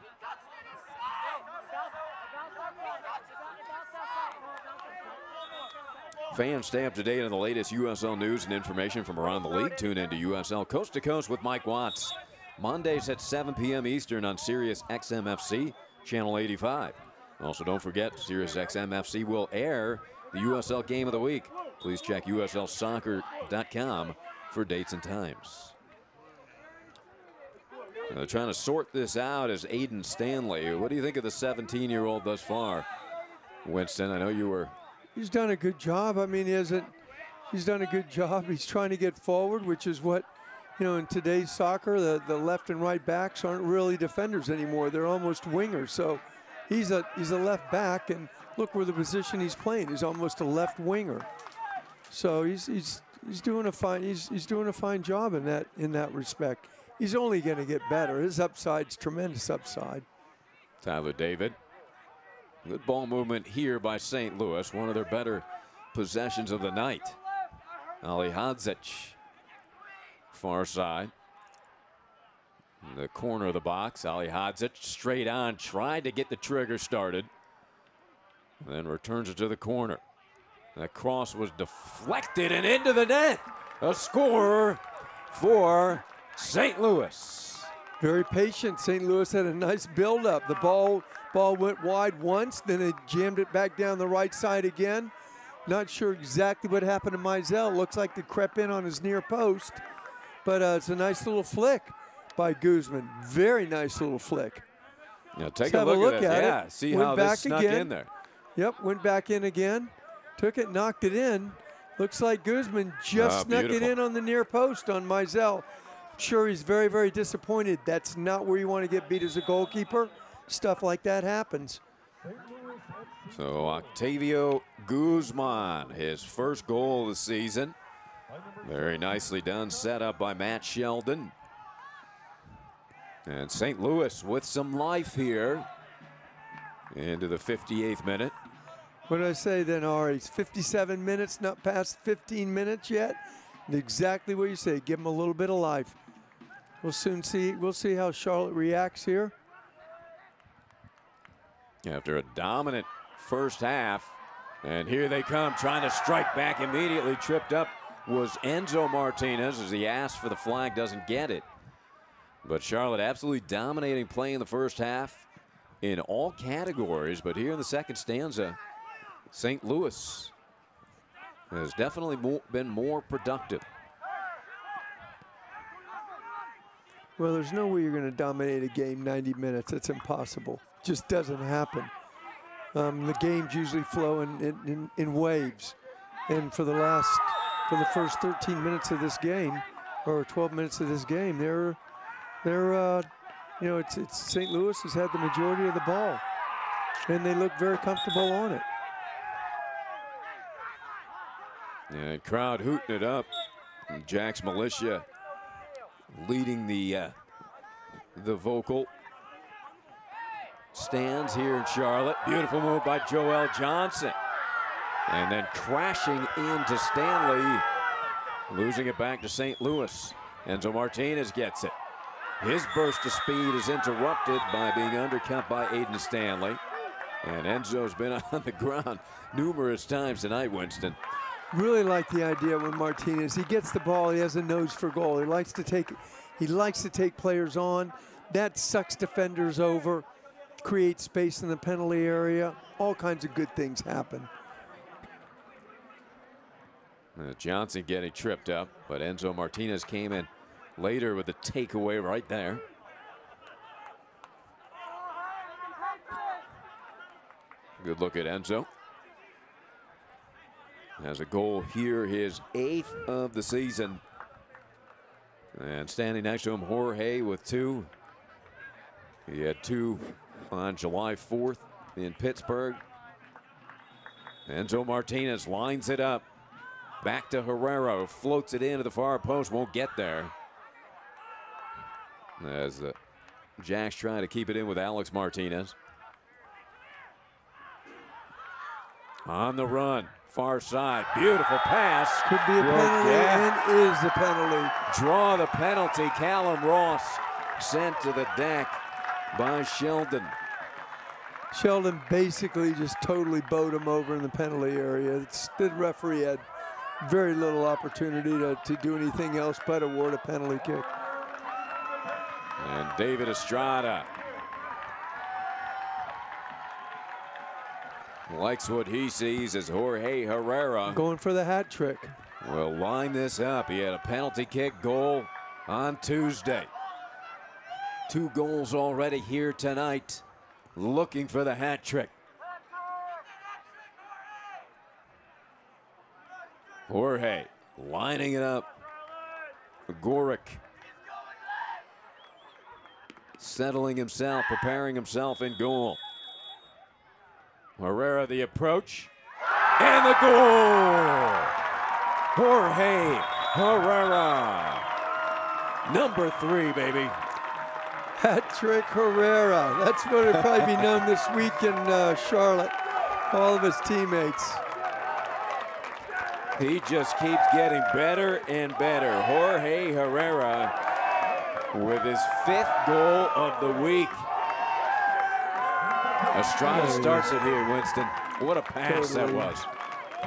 Fans, stay up to date on the latest USL news and information from around the league. Tune into USL Coast to Coast with Mike Watts. Mondays at 7 p.m. Eastern on Sirius XMFC, Channel 85. Also, don't forget, Sirius XMFC will air the USL Game of the Week. Please check USLsoccer.com for dates and times. They're trying to sort this out as Aiden Stanley. What do you think of the 17-year-old thus far? Winston, I know you were... He's done a good job. I mean, he's done a good job. He's trying to get forward, which is what, in today's soccer, the left and right backs aren't really defenders anymore. They're almost wingers. So he's a left back, and look where the position he's playing. He's almost a left winger. So he's doing a fine job in that respect. He's only going to get better. His upside's tremendous upside. Tyler David. Good ball movement here by St. Louis. One of their better possessions of the night. Ali Hadzic, far side. In the corner of the box, Ali Hadzic straight on, tried to get the trigger started. Then returns it to the corner. That cross was deflected and into the net. A score for St. Louis. Very patient. St. Louis had a nice build-up. The ball went wide once, then it jammed it back down the right side again. Not sure exactly what happened to Mizell. Looks like it crept in on his near post. But it's a nice little flick by Guzman. Very nice little flick. Now take a look at it. Yeah, see how this snuck in there. Yep, went back in again. Took it, knocked it in. Looks like Guzman just snuck it in on the near post on Mizell. Sure, he's very, very disappointed. That's not where you want to get beat as a goalkeeper. Stuff like that happens. So Octavio Guzman, his first goal of the season. Very nicely done, set up by Matt Sheldon. And St. Louis with some life here into the 58th minute. What did I say then, Ari? It's 57 minutes, not past 15 minutes yet. Exactly what you say. Give him a little bit of life. We'll soon see. We'll see how Charlotte reacts here. After a dominant first half, and here they come trying to strike back immediately. Tripped up was Enzo Martinez as he asked for the flag, doesn't get it. But Charlotte absolutely dominating play in the first half in all categories. But here in the second stanza, St. Louis has definitely been more productive. Well, there's no way you're going to dominate a game 90 minutes. It's impossible. Just doesn't happen. The games usually flow in waves. And for the first 13 minutes of this game, or 12 minutes of this game, it's St. Louis has had the majority of the ball. And they look very comfortable on it. And crowd hooting it up And Jack's Militia leading the vocal stands here in Charlotte. Beautiful move by Joel Johnson. And then crashing into Stanley, losing it back to St. Louis. Enzo Martinez gets it. His burst of speed is interrupted by being undercut by Aiden Stanley. And Enzo's been on the ground numerous times tonight, Winston. Really like the idea when Martinez, he gets the ball, he has a nose for goal. He likes to take players on. That sucks defenders over, creates space in the penalty area. All kinds of good things happen. Johnson getting tripped up, but Enzo Martinez came in later with the takeaway right there. Good look at Enzo. Has a goal here, his 8th of the season. And standing next to him, Jorge with 2. He had 2 on July 4th in Pittsburgh. Enzo Martinez lines it up. Back to Herrera, who floats it into the far post, won't get there. As the Jacks trying to keep it in with Alex Martinez. On the run, far side, beautiful pass. Could be a penalty and is a penalty. Draw the penalty, Callum Ross sent to the deck by Sheldon. Sheldon basically just totally bowed him over in the penalty area. The referee had very little opportunity to do anything else but award a penalty kick. And David Estrada likes what he sees as Jorge Herrera going for the hat trick. Will line this up. He had a penalty kick goal on Tuesday. 2 goals already here tonight. Looking for the hat trick. Jorge lining it up. Gorick settling himself, preparing himself in goal. Herrera the approach. And the goal! Jorge Herrera. Number 3, baby. Hat trick Herrera. That's what it'll probably be known this week in Charlotte. All of his teammates. He just keeps getting better and better. Jorge Herrera with his 5th goal of the week. Estrada starts it here, Winston. What a pass that was.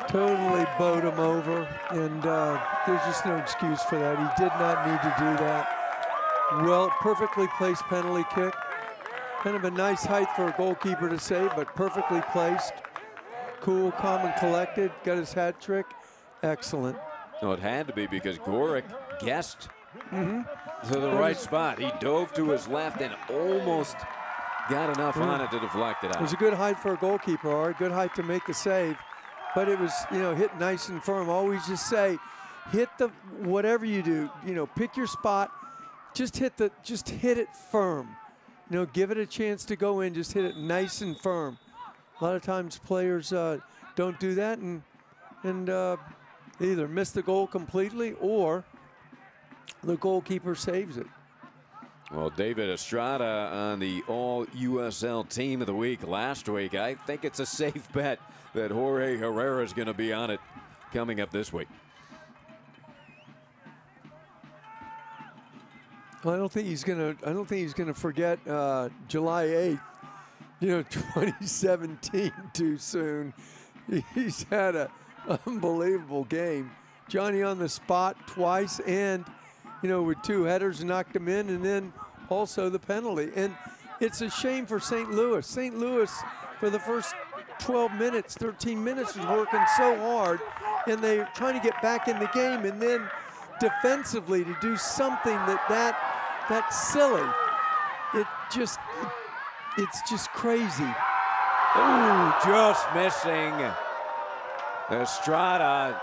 Totally bowed him over, and there's just no excuse for that. He did not need to do that. Well, perfectly placed penalty kick. Kind of a nice height for a goalkeeper to save, but perfectly placed. Cool, calm, and collected. Got his hat trick. Excellent. No, it had to be because Gorick guessed to the right spot. He dove to his left and almost got enough on it to deflect it out. It was a good height for a goalkeeper, Art. Good height to make the save. But it was, hit nice and firm. Always just say, hit the, whatever you do, pick your spot. Just hit it firm. Give it a chance to go in. Just hit it nice and firm. A lot of times players don't do that and either miss the goal completely or the goalkeeper saves it. Well, David Estrada on the All-USL Team of the Week last week. I think it's a safe bet that Jorge Herrera is going to be on it coming up this week. I don't think he's gonna forget July 8th, 2017 too soon. He's had an unbelievable game. Johnny on the spot twice, and with 2 headers knocked him in, and then also the penalty. And it's a shame for St. Louis. St. Louis, for the first 12 minutes, 13 minutes, was working so hard, and they're trying to get back in the game, and then defensively to do something that's silly. It's just crazy. Ooh, just missing. Estrada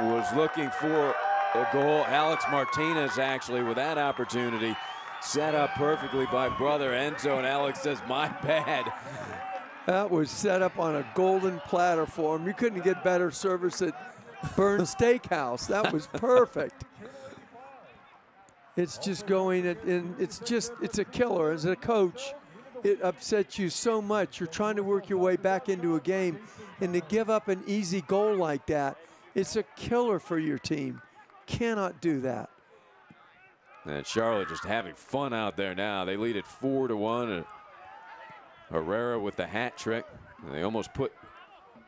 was looking for a goal. Alex Martinez actually with that opportunity set up perfectly by brother Enzo, and Alex says, my bad. That was set up on a golden platter for him. You couldn't get better service at Burn Steakhouse. That was perfect. It's just going, and it's a killer. As a coach, it upsets you so much. You're trying to work your way back into a game, and to give up an easy goal like that, it's a killer for your team. Cannot do that. And Charlotte just having fun out there now. They lead it 4-1. Herrera with the hat trick. They almost put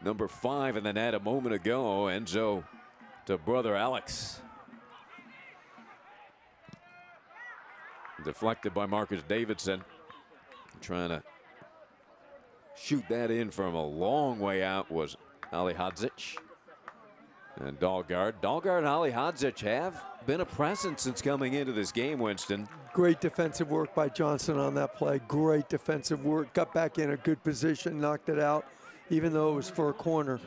number 5 in the net a moment ago. Enzo to brother Alex. Deflected by Marcus Davidson. Trying to shoot that in from a long way out was Ali Hadzic. And Dahlgaard. Dahlgaard and Ali Hadzic have been a presence since coming into this game, Winston. Great defensive work by Johnson on that play. Great defensive work. Got back in a good position, knocked it out, even though it was for a corner.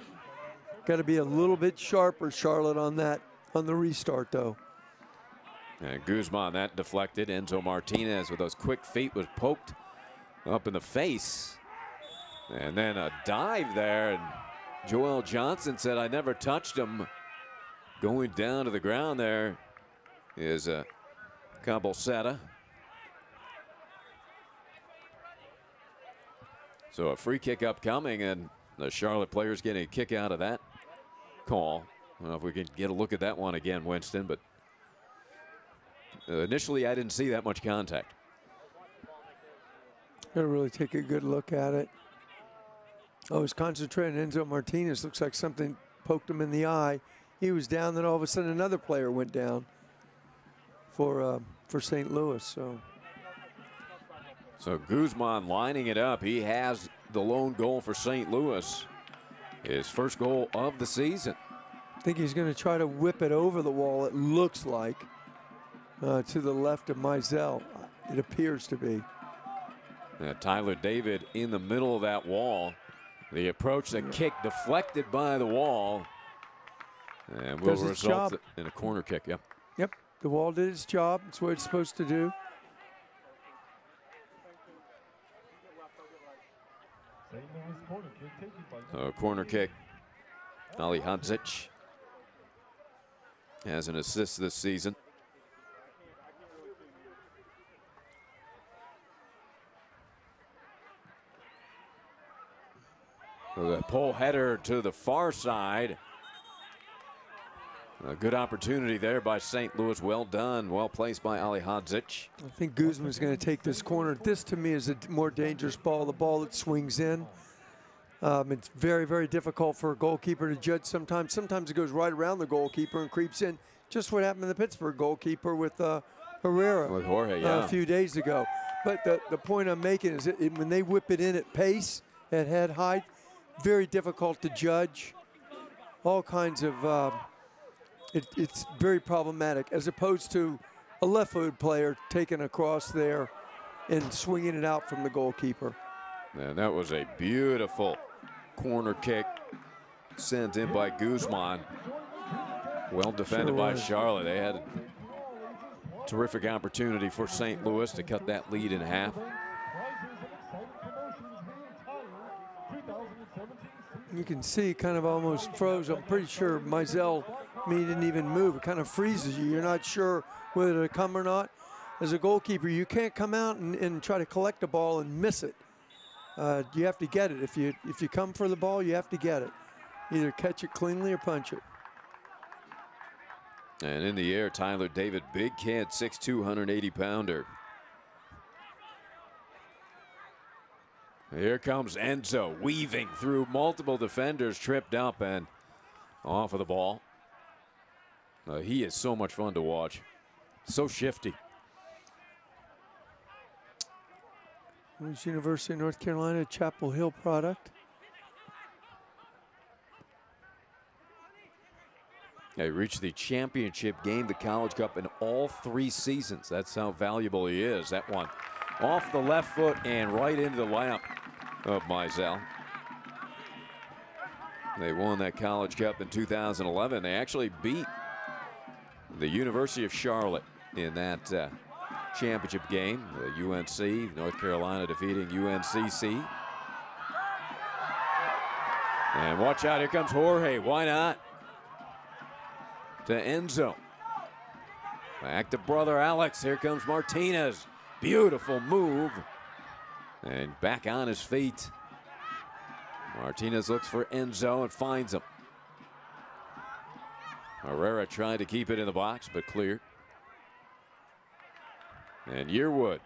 Got to be a little bit sharper, Charlotte, on that, on the restart, though. And Guzman, that deflected. Enzo Martinez with those quick feet was poked up in the face. And then a dive there. And Joel Johnson said, I never touched him. Going down to the ground there is Cabosetta. So a free kick upcoming, and the Charlotte players getting a kick out of that call. I don't know if we can get a look at that one again, Winston, but initially I didn't see that much contact. Got to really take a good look at it. Oh, he's concentrating. Enzo Martinez looks like something poked him in the eye. He was down, then all of a sudden another player went down for St. Louis. So Guzman lining it up. He has the lone goal for St. Louis. His first goal of the season. I think he's going to try to whip it over the wall, it looks like, to the left of Mizell. It appears to be. Tyler David in the middle of that wall. The approach, the kick deflected by the wall. And will result in a corner kick. Yep. Yep. The wall did its job. It's what it's supposed to do. Corner kick. Ali Hadzic has an assist this season. So the pull header to the far side. A good opportunity there by St. Louis. Well done. Well placed by Ali Hadzic. I think Guzman's going to take this corner. This, to me, is a more dangerous ball, the ball that swings in. It's very, very difficult for a goalkeeper to judge sometimes. Sometimes it goes right around the goalkeeper and creeps in. Just what happened to the Pittsburgh goalkeeper with Herrera with Jorge, yeah. A few days ago. But the point I'm making is that when they whip it in at pace, at head height, very difficult to judge. All kinds of, it's very problematic, as opposed to a left-footed player taking across there and swinging it out from the goalkeeper. And that was a beautiful corner kick sent in by Guzman. Well defended by Charlotte. They had a terrific opportunity for St. Louis to cut that lead in half. You can see kind of almost froze. I'm pretty sure Mizell, he didn't even move. It kind of freezes you. You're not sure whether to come or not. As a goalkeeper, you can't come out and try to collect the ball and miss it. You have to get it. If you come for the ball, you have to get it. Either catch it cleanly or punch it. And in the air, Tyler David, big kid, 6'2", 180-pounder. Here comes Enzo, weaving through multiple defenders, tripped up and off of the ball. He is so much fun to watch. So shifty. University of North Carolina, Chapel Hill product. He reached the championship game, the College Cup, in all 3 seasons. That's how valuable he is. That one off the left foot and right into the lap of Mizell. They won that College Cup in 2011. They actually beat the University of Charlotte in that championship game. The UNC, North Carolina defeating UNCC. And watch out, here comes Jorge. Why not? to Enzo. Back to brother Alex. Here comes Martinez. Beautiful move. And back on his feet. Martinez looks for Enzo and finds him. Herrera tried to keep it in the box, but cleared. And Yearwood.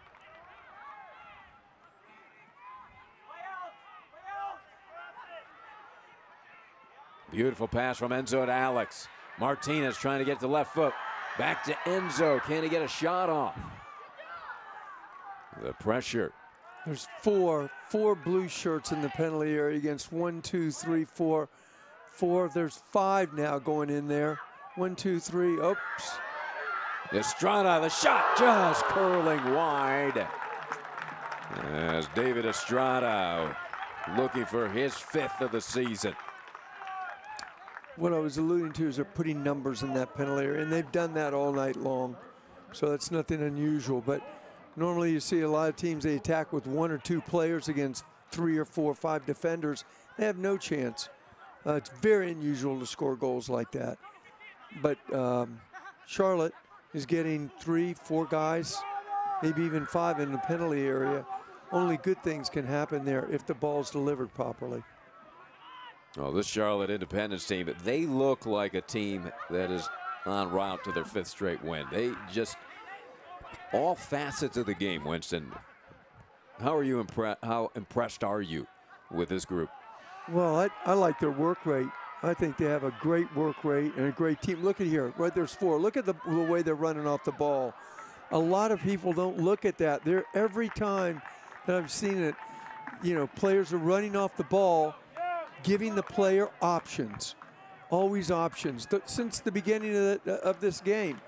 Beautiful pass from Enzo to Alex. Martinez trying to get the left foot. Back to Enzo. Can he get a shot off? The pressure. There's four blue shirts in the penalty area against 1, 2, 3, 4. There's 5 now going in there. 1, 2, 3. Oops. Estrada, the shot just curling wide. As David Estrada looking for his 5th of the season. What I was alluding to is they're putting numbers in that penalty area, and they've done that all night long. So that's nothing unusual. But normally you see a lot of teams, they attack with 1 or 2 players against 3 or 4 or 5 defenders. They have no chance. It's very unusual to score goals like that. But Charlotte is getting 3, 4 guys, maybe even 5 in the penalty area. Only good things can happen there if the ball's delivered properly. Oh, this Charlotte Independence team, they look like a team that is en route to their 5th straight win. They just, all facets of the game, Winston. How are you how impressed are you with this group? Well, I like their work rate. I think they have a great work rate and a great team. Look at here, right there's 4. Look at the way they're running off the ball. A lot of people don't look at that. Every time that I've seen it, you know, players are running off the ball, giving the player options, always options, since the beginning of this game.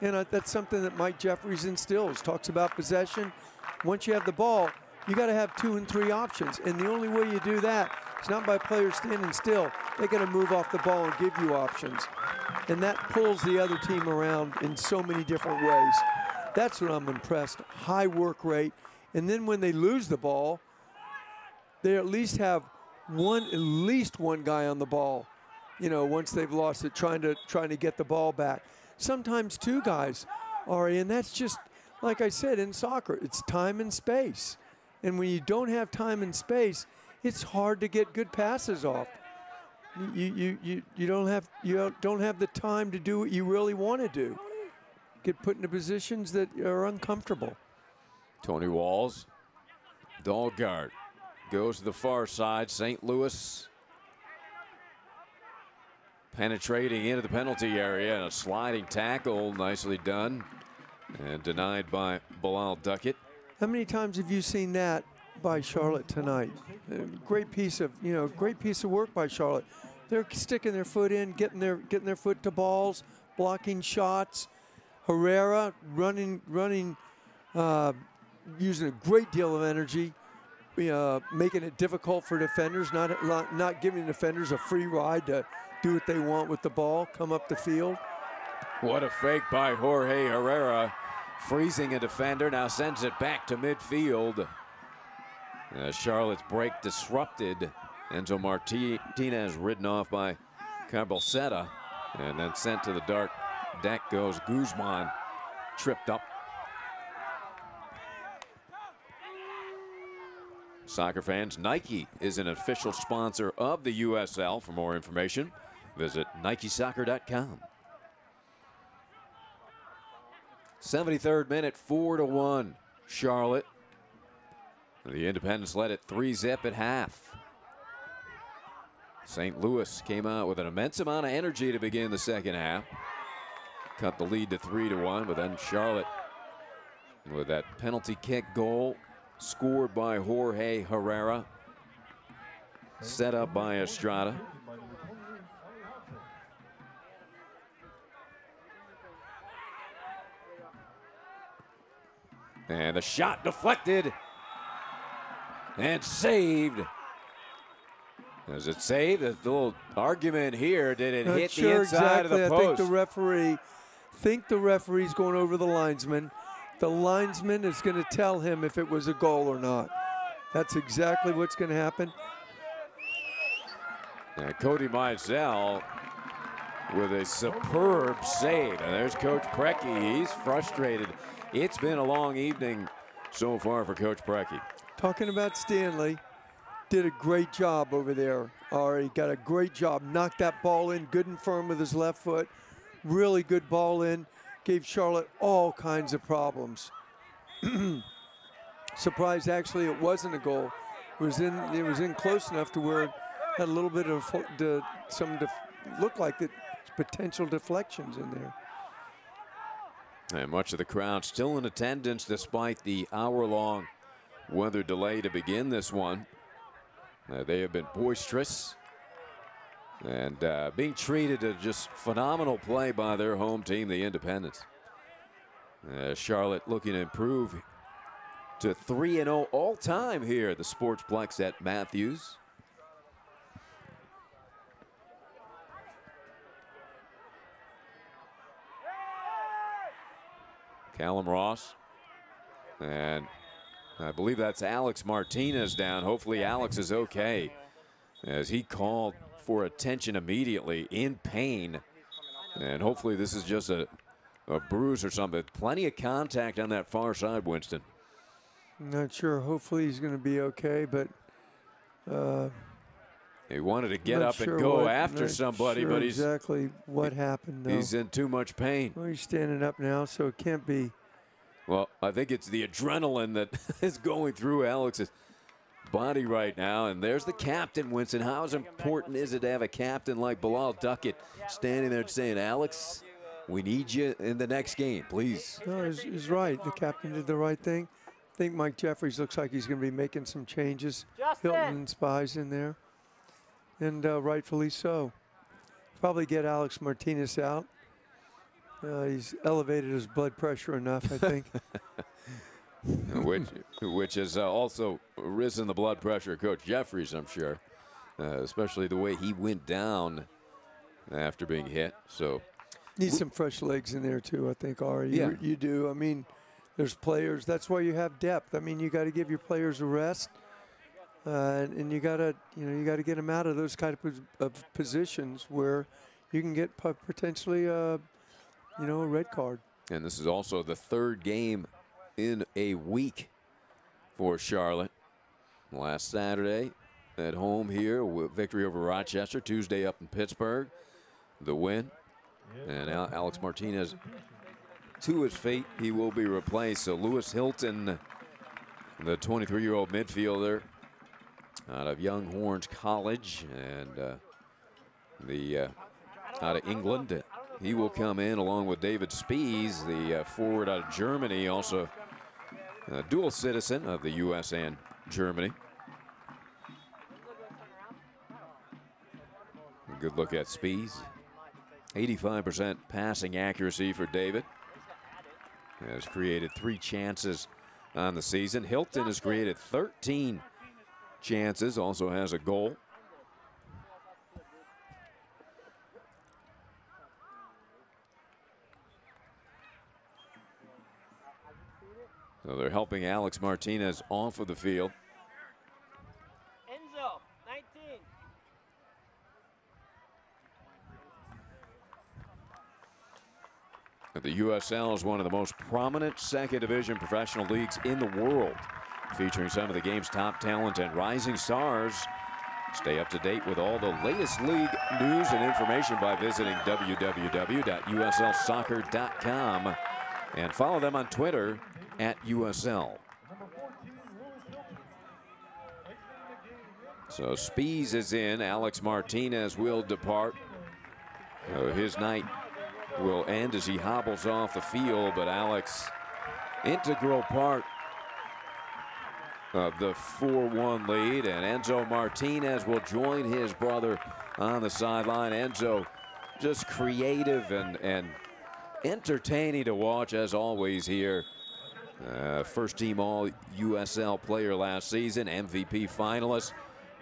And that's something that Mike Jeffries instills, talks about possession. Once you have the ball, you got to have 2 and 3 options. And the only way you do that is not by players standing still. They got to move off the ball and give you options. And that pulls the other team around in so many different ways. That's what I'm impressed. High work rate. And then when they lose the ball, they at least have at least one guy on the ball, you know, once they've lost it, trying to get the ball back. Sometimes 2 guys, Ari, and that's just, like I said, in soccer, it's time and space. And when you don't have time and space, it's hard to get good passes off. You don't have the time to do what you really want to do. Get put into positions that are uncomfortable. Tony Walls, Dahlgaard. Goes to the far side. St. Louis penetrating into the penalty area and a sliding tackle, nicely done, and denied by Bilal Duckett. How many times have you seen that by Charlotte tonight? Great piece of work by Charlotte. They're sticking their foot in, getting their foot to balls, blocking shots. Herrera running, using a great deal of energy. Making it difficult for defenders, not giving defenders a free ride to do what they want with the ball, come up the field. What a fake by Jorge Herrera, freezing a defender, now sends it back to midfield. Charlotte's break disrupted. Enzo Martinez ridden off by Carbalceta, and then sent to the dark deck goes Guzman, tripped up. Soccer fans, Nike is an official sponsor of the USL. For more information, visit NikeSoccer.com. 73rd minute, 4-1, Charlotte. The Independents led it 3-0 at half. St. Louis came out with an immense amount of energy to begin the second half. Cut the lead to 3-1, but then Charlotte, with that penalty kick goal, scored by Jorge Herrera, set up by Estrada. And the shot deflected and saved. Is it saved? There's a little argument here. Did it hit the inside of the post? I think the referee's going over the linesman. The linesman is going to tell him if it was a goal or not. That's exactly what's going to happen. And Cody Mizell with a superb save. And there's Coach Preki. He's frustrated. It's been a long evening so far for Coach Preki. Talking about Stanley, did a great job over there. Ari got a great job. Knocked that ball in good and firm with his left foot. Really good ball in. Gave Charlotte all kinds of problems. Surprised actually it wasn't a goal. It was in close enough to where it had a little bit of looked like it potential deflections in there. And much of the crowd still in attendance despite the hour-long weather delay to begin this one. They have been boisterous and being treated to just phenomenal play by their home team, the Independents. Charlotte looking to improve to 3-0 all-time here at the Sportsplex at Matthews. Callum Ross, and I believe that's Alex Martinez down. Hopefully Alex is okay, as he called for attention immediately in pain, and hopefully this is just a bruise or something. Plenty of contact on that far side, Winston. I'm not sure. Hopefully he's going to be okay, but he wanted to get up and go after somebody, but he's exactly what happened. Though. He's in too much pain. Well, he's standing up now, so it can't be. Well, I think it's the adrenaline that is going through Alex's body right now. And there's the captain, Winston. How important is it to have a captain like Bilal Duckett standing there saying, Alex, we need you in the next game, please? No, he's right. The captain did the right thing. I think Mike Jeffries looks like he's going to be making some changes. Hilton and Spies in there. And rightfully so. Probably get Alex Martinez out. He's elevated his blood pressure enough, I think. which has also risen the blood pressure of Coach Jeffries, I'm sure. Especially the way he went down after being hit. So need some fresh legs in there too, I think, Ari. Yeah. You do. I mean, there's players. That's why you have depth. I mean, you got to give your players a rest. And you gotta get them out of those kind of positions where you can get potentially, a red card. And this is also the third game in a week for Charlotte. Last Saturday at home here with victory over Rochester. Tuesday up in Pittsburgh, the win. And Alex Martinez to his fate. He will be replaced. So Lewis Hilton, the 23-year-old midfielder, out of Young Horns College and out of England. He will come in along with David Spies, the forward out of Germany, also a dual citizen of the U.S. and Germany. A good look at Spies. 85% passing accuracy for David. Has created 3 chances on the season. Hilton has created 13 chances, also has a goal. So they're helping Alex Martinez off of the field. Enzo, 19. The USL is one of the most prominent second division professional leagues in the world, featuring some of the game's top talent and rising stars. Stay up to date with all the latest league news and information by visiting www.uslsoccer.com and follow them on Twitter @USL. So Spies is in. Alex Martinez will depart. His night will end as he hobbles off the field, but Alex, integral part of the 4-1 lead, and Enzo Martinez will join his brother on the sideline. Enzo just creative and entertaining to watch as always here. First team all USL player last season, MVP finalist.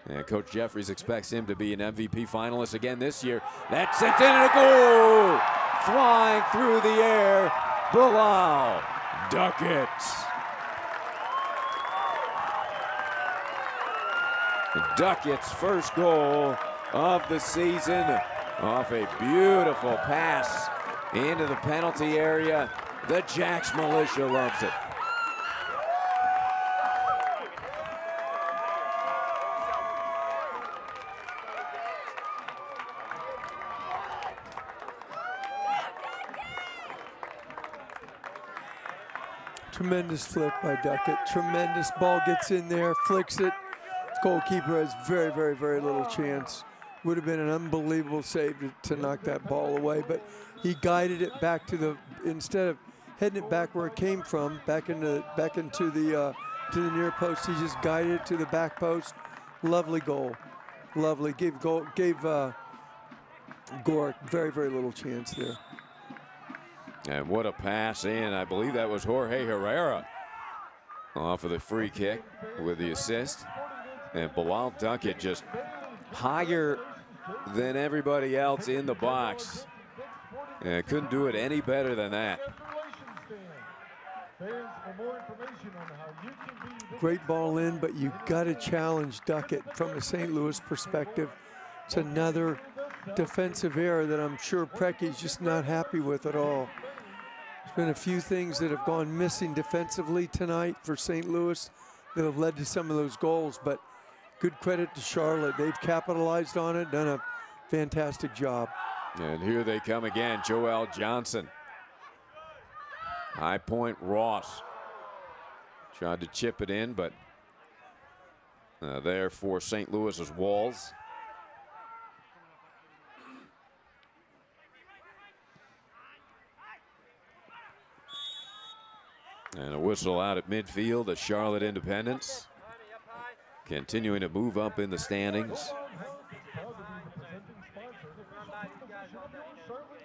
And Coach Jeffries expects him to be an MVP finalist again this year. That's sent in and a goal! Flying through the air, Bilal Duckett. Duckett's first goal of the season Off a beautiful pass into the penalty area. The Jacks militia loves it. Tremendous flick by Duckett. Tremendous ball gets in there, flicks it. Goalkeeper has very, very, very little chance. Would have been an unbelievable save to knock that ball away, but he guided it back to the, instead of heading it back where it came from, back into the near post, he just guided it to the back post. Lovely goal. Lovely. Gave Gorick very, very little chance there. And what a pass in. I believe that was Jorge Herrera off of the free kick with the assist. And Bilal Duckett just higher than everybody else in the box. And couldn't do it any better than that. Great ball in, but you got to challenge Duckett from a St. Louis perspective. It's another defensive error that I'm sure Precky's just not happy with at all. There's been a few things that have gone missing defensively tonight for St. Louis that have led to some of those goals, but good credit to Charlotte. They've capitalized on it, done a fantastic job. And here they come again, Joel Johnson. High point Ross. Tried to chip it in, but there for St. Louis's Walls. And a whistle out at midfield, the Charlotte Independents continuing to move up in the standings.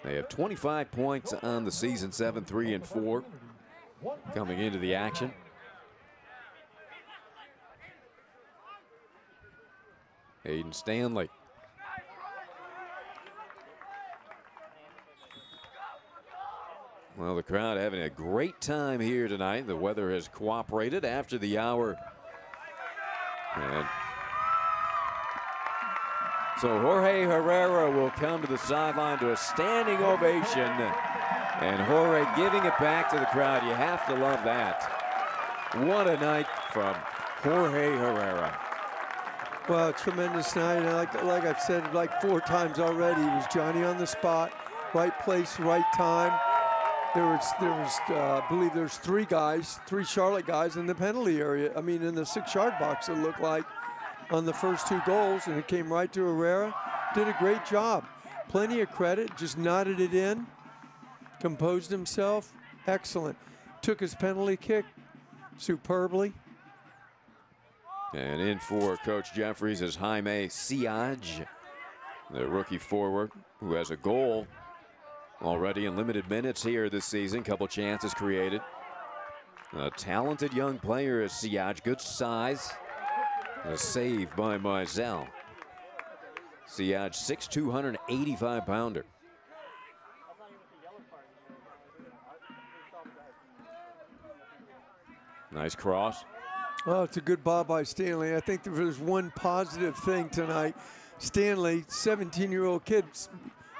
They have 25 points on the season, 7-3-4 coming into the action. Aiden Stanley. Well, the crowd having a great time here tonight. The weather has cooperated after the hour. And so Jorge Herrera will come to the sideline to a standing ovation. And Jorge giving it back to the crowd. You have to love that. What a night from Jorge Herrera. Well, tremendous night. Like I've said like 4 times already, it was Johnny on the spot, right place, right time. There was I believe there's 3 Charlotte guys in the penalty area. I mean, in the 6-yard box, it looked like, on the first 2 goals, and it came right to Herrera. Did a great job. Plenty of credit, just nodded it in, composed himself. Excellent. Took his penalty kick superbly. And in for Coach Jeffries is Jaime Siaj, the rookie forward who has a goal already in limited minutes here this season. Couple chances created. A talented young player is Siaj, good size. A save by Mizell. Siaj, 6'2", 185-pounder. Nice cross. Oh, it's a good ball by Stanley. I think if there's one positive thing tonight, Stanley, 17-year-old kid,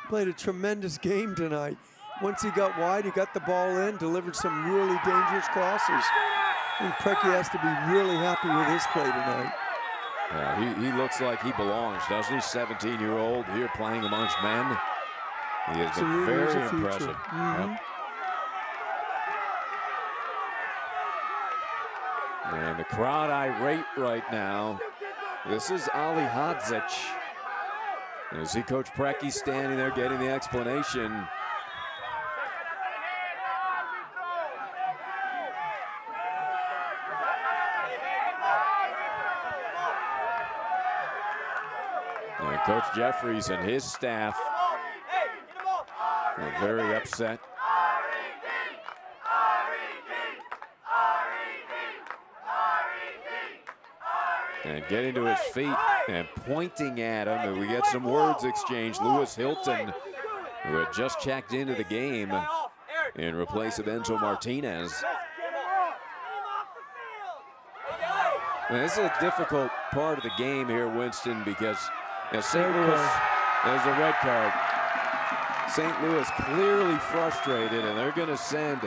played a tremendous game tonight. Once he got wide, he got the ball in, delivered some really dangerous crosses. I think Preki has to be really happy with his play tonight. Yeah, he looks like he belongs, doesn't he? 17-year-old here playing amongst men. He has been very impressive. Yep. And the crowd irate right now. This is Ali Hadzic. And you see Coach Preki standing there getting the explanation. And Coach Jeffries and his staff are very upset. And getting to his feet and pointing at him. And we get some words exchanged. Lewis Hilton, who had just checked into the game in replace of Enzo Martinez. Now, this is a difficult part of the game here, Winston, because St. Louis, there's a red card. St. Louis clearly frustrated, and they're going to send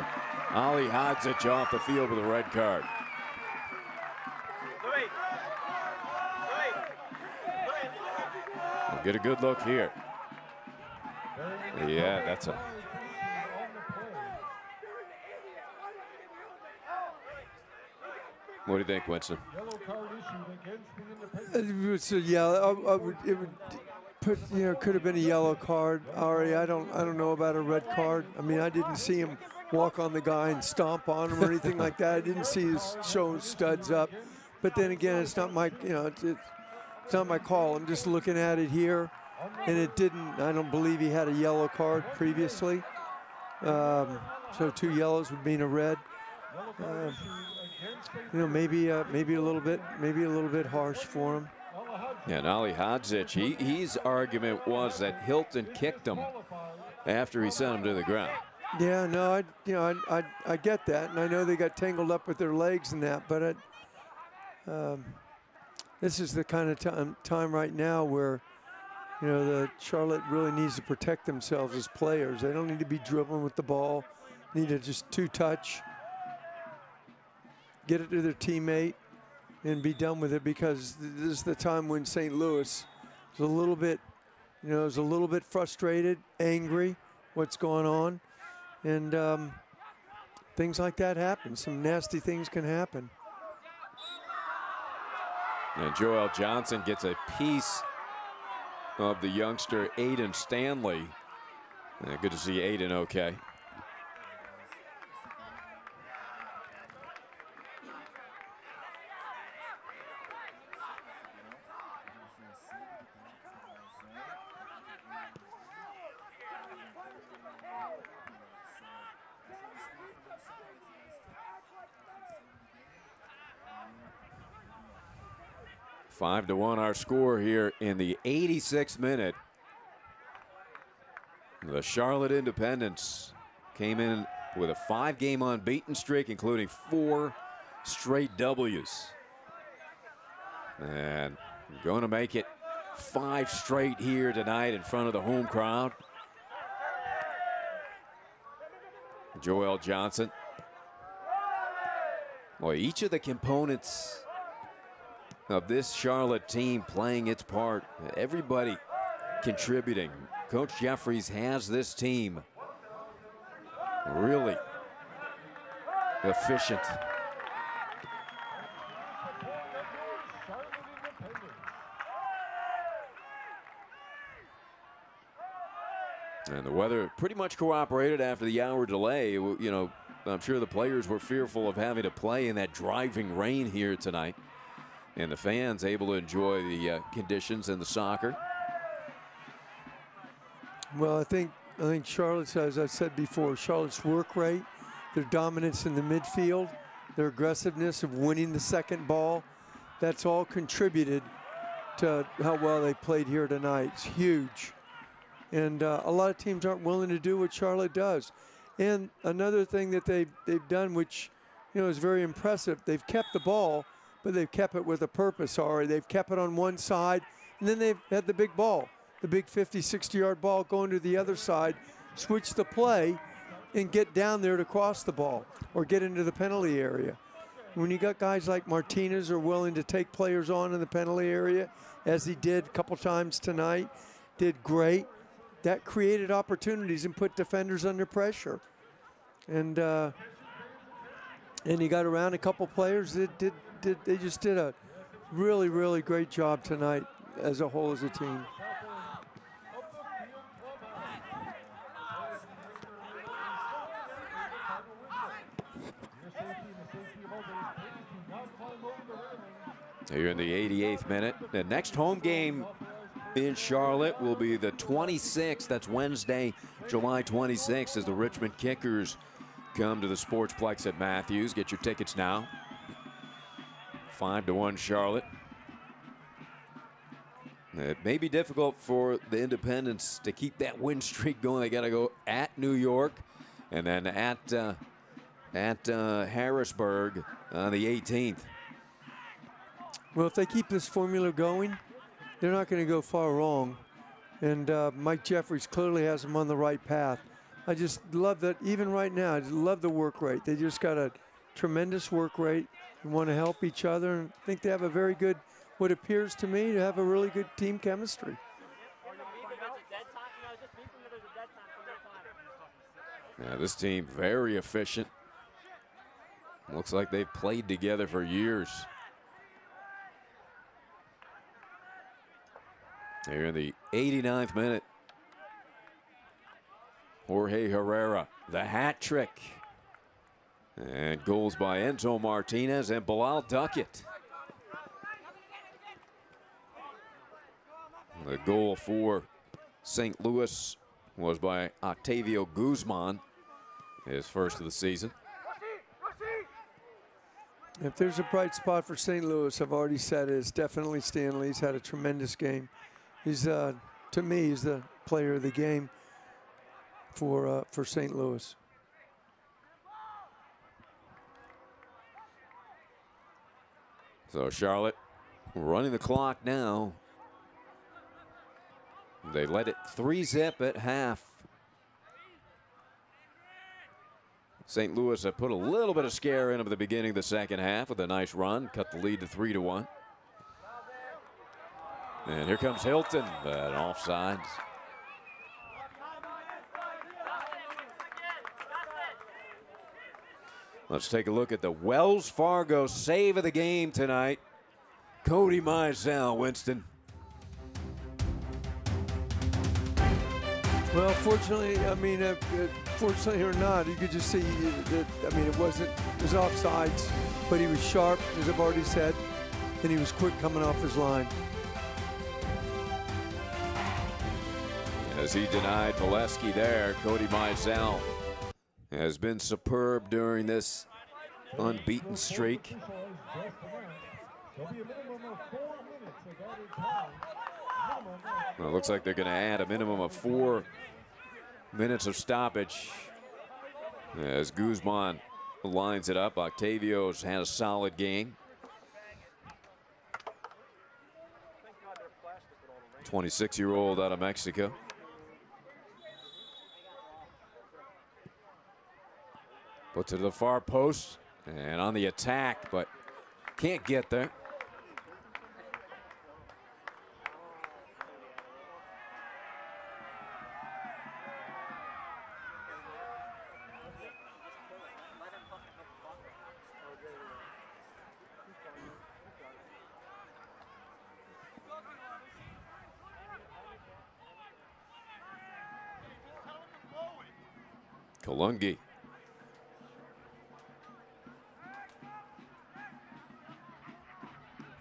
Ali Hodzic off the field with a red card. We'll get a good look here. Yeah, that's a... What do you think, Winston? So yeah, it would put, could have been a yellow card. Ari, I don't know about a red card. I mean, I didn't see him walk on the guy and stomp on him or anything like that. I didn't see his show studs up. But then again, it's not my, it's not my call. I'm just looking at it here, and it didn't. I don't believe he had a yellow card previously. So 2 yellows would mean a red. Maybe a little bit harsh for him. Yeah, and Ali Hodzic, his argument was that Hilton kicked him after he sent him to the ground. Yeah, no, I get that, and I know they got tangled up with their legs and that, but this is the kind of time right now where, the Charlotte really needs to protect themselves as players. They don't need to be dribbling with the ball. Need to just 2-touch, get it to their teammate, and be done with it, because this is the time when St. Louis is a little bit, is a little bit frustrated, angry, what's going on, and things like that happen. Some nasty things can happen. And Joel Johnson gets a piece of the youngster Aiden Stanley. Good to see Aiden okay. Five to 1 our score here in the 86th minute. The Charlotte Independents came in with a 5-game unbeaten streak, including 4 straight W's. And going to make it 5 straight here tonight in front of the home crowd. Joel Johnson. Boy, each of the components of this Charlotte team playing its part. Everybody contributing. Coach Jeffries has this team really efficient. And the weather pretty much cooperated after the hour delay. I'm sure the players were fearful of having to play in that driving rain here tonight. And the fans able to enjoy the conditions and the soccer. Well, I think Charlotte's, as I said before, Charlotte's work rate, their dominance in the midfield, their aggressiveness of winning the second ball, that's all contributed to how well they played here tonight. It's huge. And a lot of teams aren't willing to do what Charlotte does. And another thing that they've done, which is very impressive, they've kept the ball, but they've kept it with a purpose, Ari. They've kept it on one side, and then they've had the big ball, the big 50, 60-yard ball going to the other side, switch the play, and get down there to cross the ball or get into the penalty area. When you got guys like Martinez are willing to take players on in the penalty area, as he did a couple times tonight, did great. That created opportunities and put defenders under pressure. And he got around a couple players that they just did a really, really great job tonight as a whole, as a team. Here in the 88th minute. The next home game in Charlotte will be the 26th. That's Wednesday, July 26th, as the Richmond Kickers come to the Sportsplex at Matthews. Get your tickets now. 5-1 Charlotte. It may be difficult for the Independents to keep that win streak going. They got to go at New York and then at Harrisburg on the 18th. Well, if they keep this formula going, they're not going to go far wrong. And Mike Jeffries clearly has them on the right path. I just love that, even right now, I just love the work rate. They just got a tremendous work rate and want to help each other. And I think they have a very good, what appears to me to have a really good team chemistry. Yeah, this team very efficient. Looks like they've played together for years. Here in the 89th minute, Jorge Herrera, the hat trick. And goals by Enzo Martinez and Bilal Duckett. The goal for St. Louis was by Octavio Guzman, his first of the season. If there's a bright spot for St. Louis, I've already said it, it's definitely Stanley. He's had a tremendous game. He's, to me, he's the player of the game for St. Louis. So Charlotte running the clock now. They led it 3-0 at half. St. Louis have put a little bit of scare in at the beginning of the second half with a nice run, cut the lead to 3-1. And here comes Hilton, but offsides. Let's take a look at the Wells Fargo save of the game tonight. Cody Mizell, Winston. Well, fortunately, I mean, fortunately or not, you could just see that, I mean, it was offsides, but he was sharp, as I've already said, and he was quick coming off his line. As he denied Valesky there, Cody Mizell has been superb during this unbeaten streak. Well, it looks like they're going to add a minimum of 4 minutes of stoppage as Guzman lines it up. Octavio's had a solid game. 26-year-old out of Mexico. Puts it to the far post and on the attack, but can't get there. Kalungi.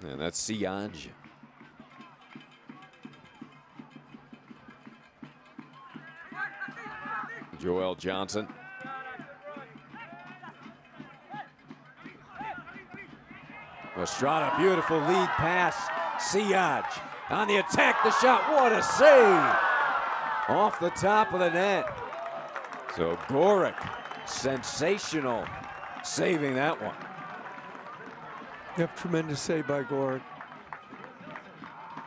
And that's Siaj. Joel Johnson. Estrada, beautiful lead pass. Siaj on the attack, the shot, what a save! Off the top of the net. So Gorick, sensational, saving that one. Yep, tremendous save by Gorick.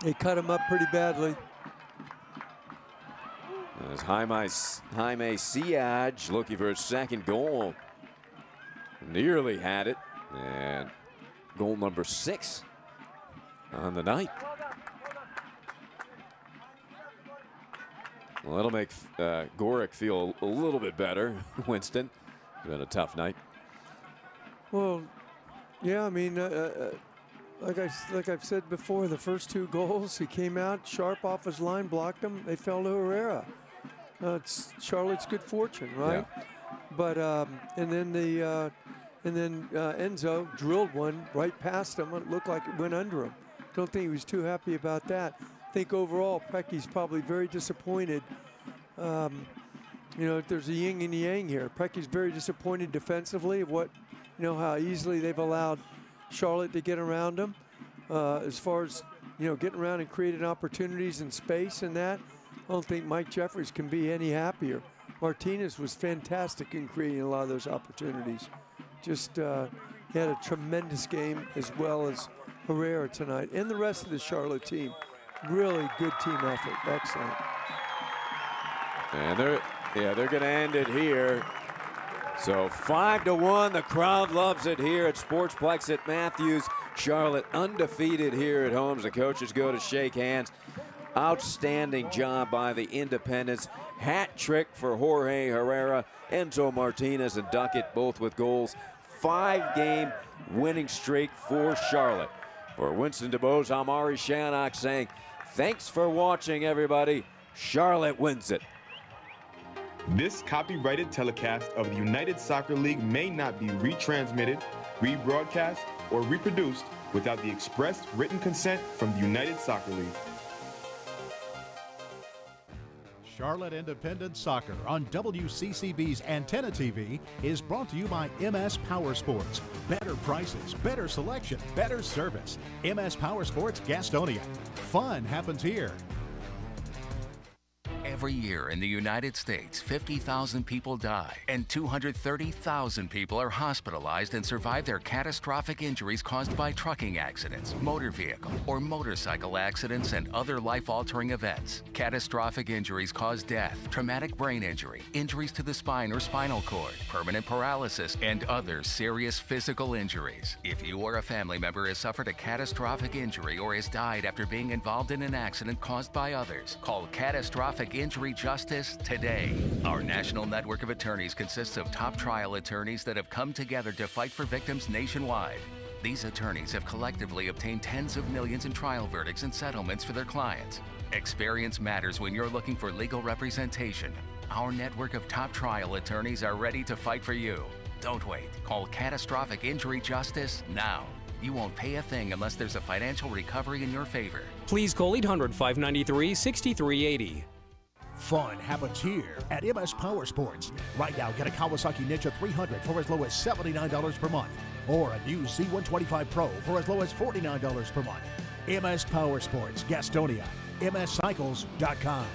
They cut him up pretty badly. As Jaime Siaj looking for his second goal. Nearly had it. And goal number 6 on the night. Well, that'll make Gorick feel a little bit better, Winston. It's been a tough night. Well, yeah, I mean, like I've said before, the first 2 goals, he came out sharp off his line, blocked them. They fell to Herrera. It's Charlotte's good fortune, right? Yeah. But and then Enzo drilled one right past him. It looked like it went under him. Don't think he was too happy about that. I think overall, Pecky's probably very disappointed. You know, there's a yin and yang here. Pecky's very disappointed defensively of what, you know, how easily they've allowed Charlotte to get around him. As far as, you know, getting around and creating opportunities and space and that, I don't think Mike Jeffries can be any happier. Martinez was fantastic in creating a lot of those opportunities. Just he had a tremendous game, as well as Herrera tonight and the rest of the Charlotte team. Really good team effort. Excellent. And they're going to end it here. So 5-1. The crowd loves it here at Sportsplex at Matthews. Charlotte undefeated here at home as the coaches go to shake hands. Outstanding job by the Independents. Hat trick for Jorge Herrera, Enzo Martinez, and Duckett, both with goals. 5-game winning streak for Charlotte. For Winston DeBose, I'm Ari Shannock saying, thanks for watching, everybody. Charlotte wins it. This copyrighted telecast of the United Soccer League may not be retransmitted, rebroadcast, or reproduced without the express written consent from the United Soccer League. Charlotte Independent Soccer on WCCB's Antenna TV is brought to you by MS Power Sports. Better prices, better selection, better service. MS Power Sports, Gastonia. Fun happens here. Every year in the United States, 50,000 people die, and 230,000 people are hospitalized and survive their catastrophic injuries caused by trucking accidents, motor vehicle or motorcycle accidents, and other life-altering events. Catastrophic injuries cause death, traumatic brain injury, injuries to the spine or spinal cord, permanent paralysis, and other serious physical injuries. If you or a family member has suffered a catastrophic injury or has died after being involved in an accident caused by others, call Catastrophic Injury Justice today. Our national network of attorneys consists of top trial attorneys that have come together to fight for victims nationwide. These attorneys have collectively obtained tens of millions in trial verdicts and settlements for their clients. Experience matters when you're looking for legal representation. Our network of top trial attorneys are ready to fight for you. Don't wait. Call Catastrophic Injury Justice now. You won't pay a thing unless there's a financial recovery in your favor. Please call 800-593-6380. Fun happens here at MS Power Sports. Right now, get a Kawasaki Ninja 300 for as low as $79 per month, or a new Z125 Pro for as low as $49 per month. MS Power Sports, Gastonia, mscycles.com.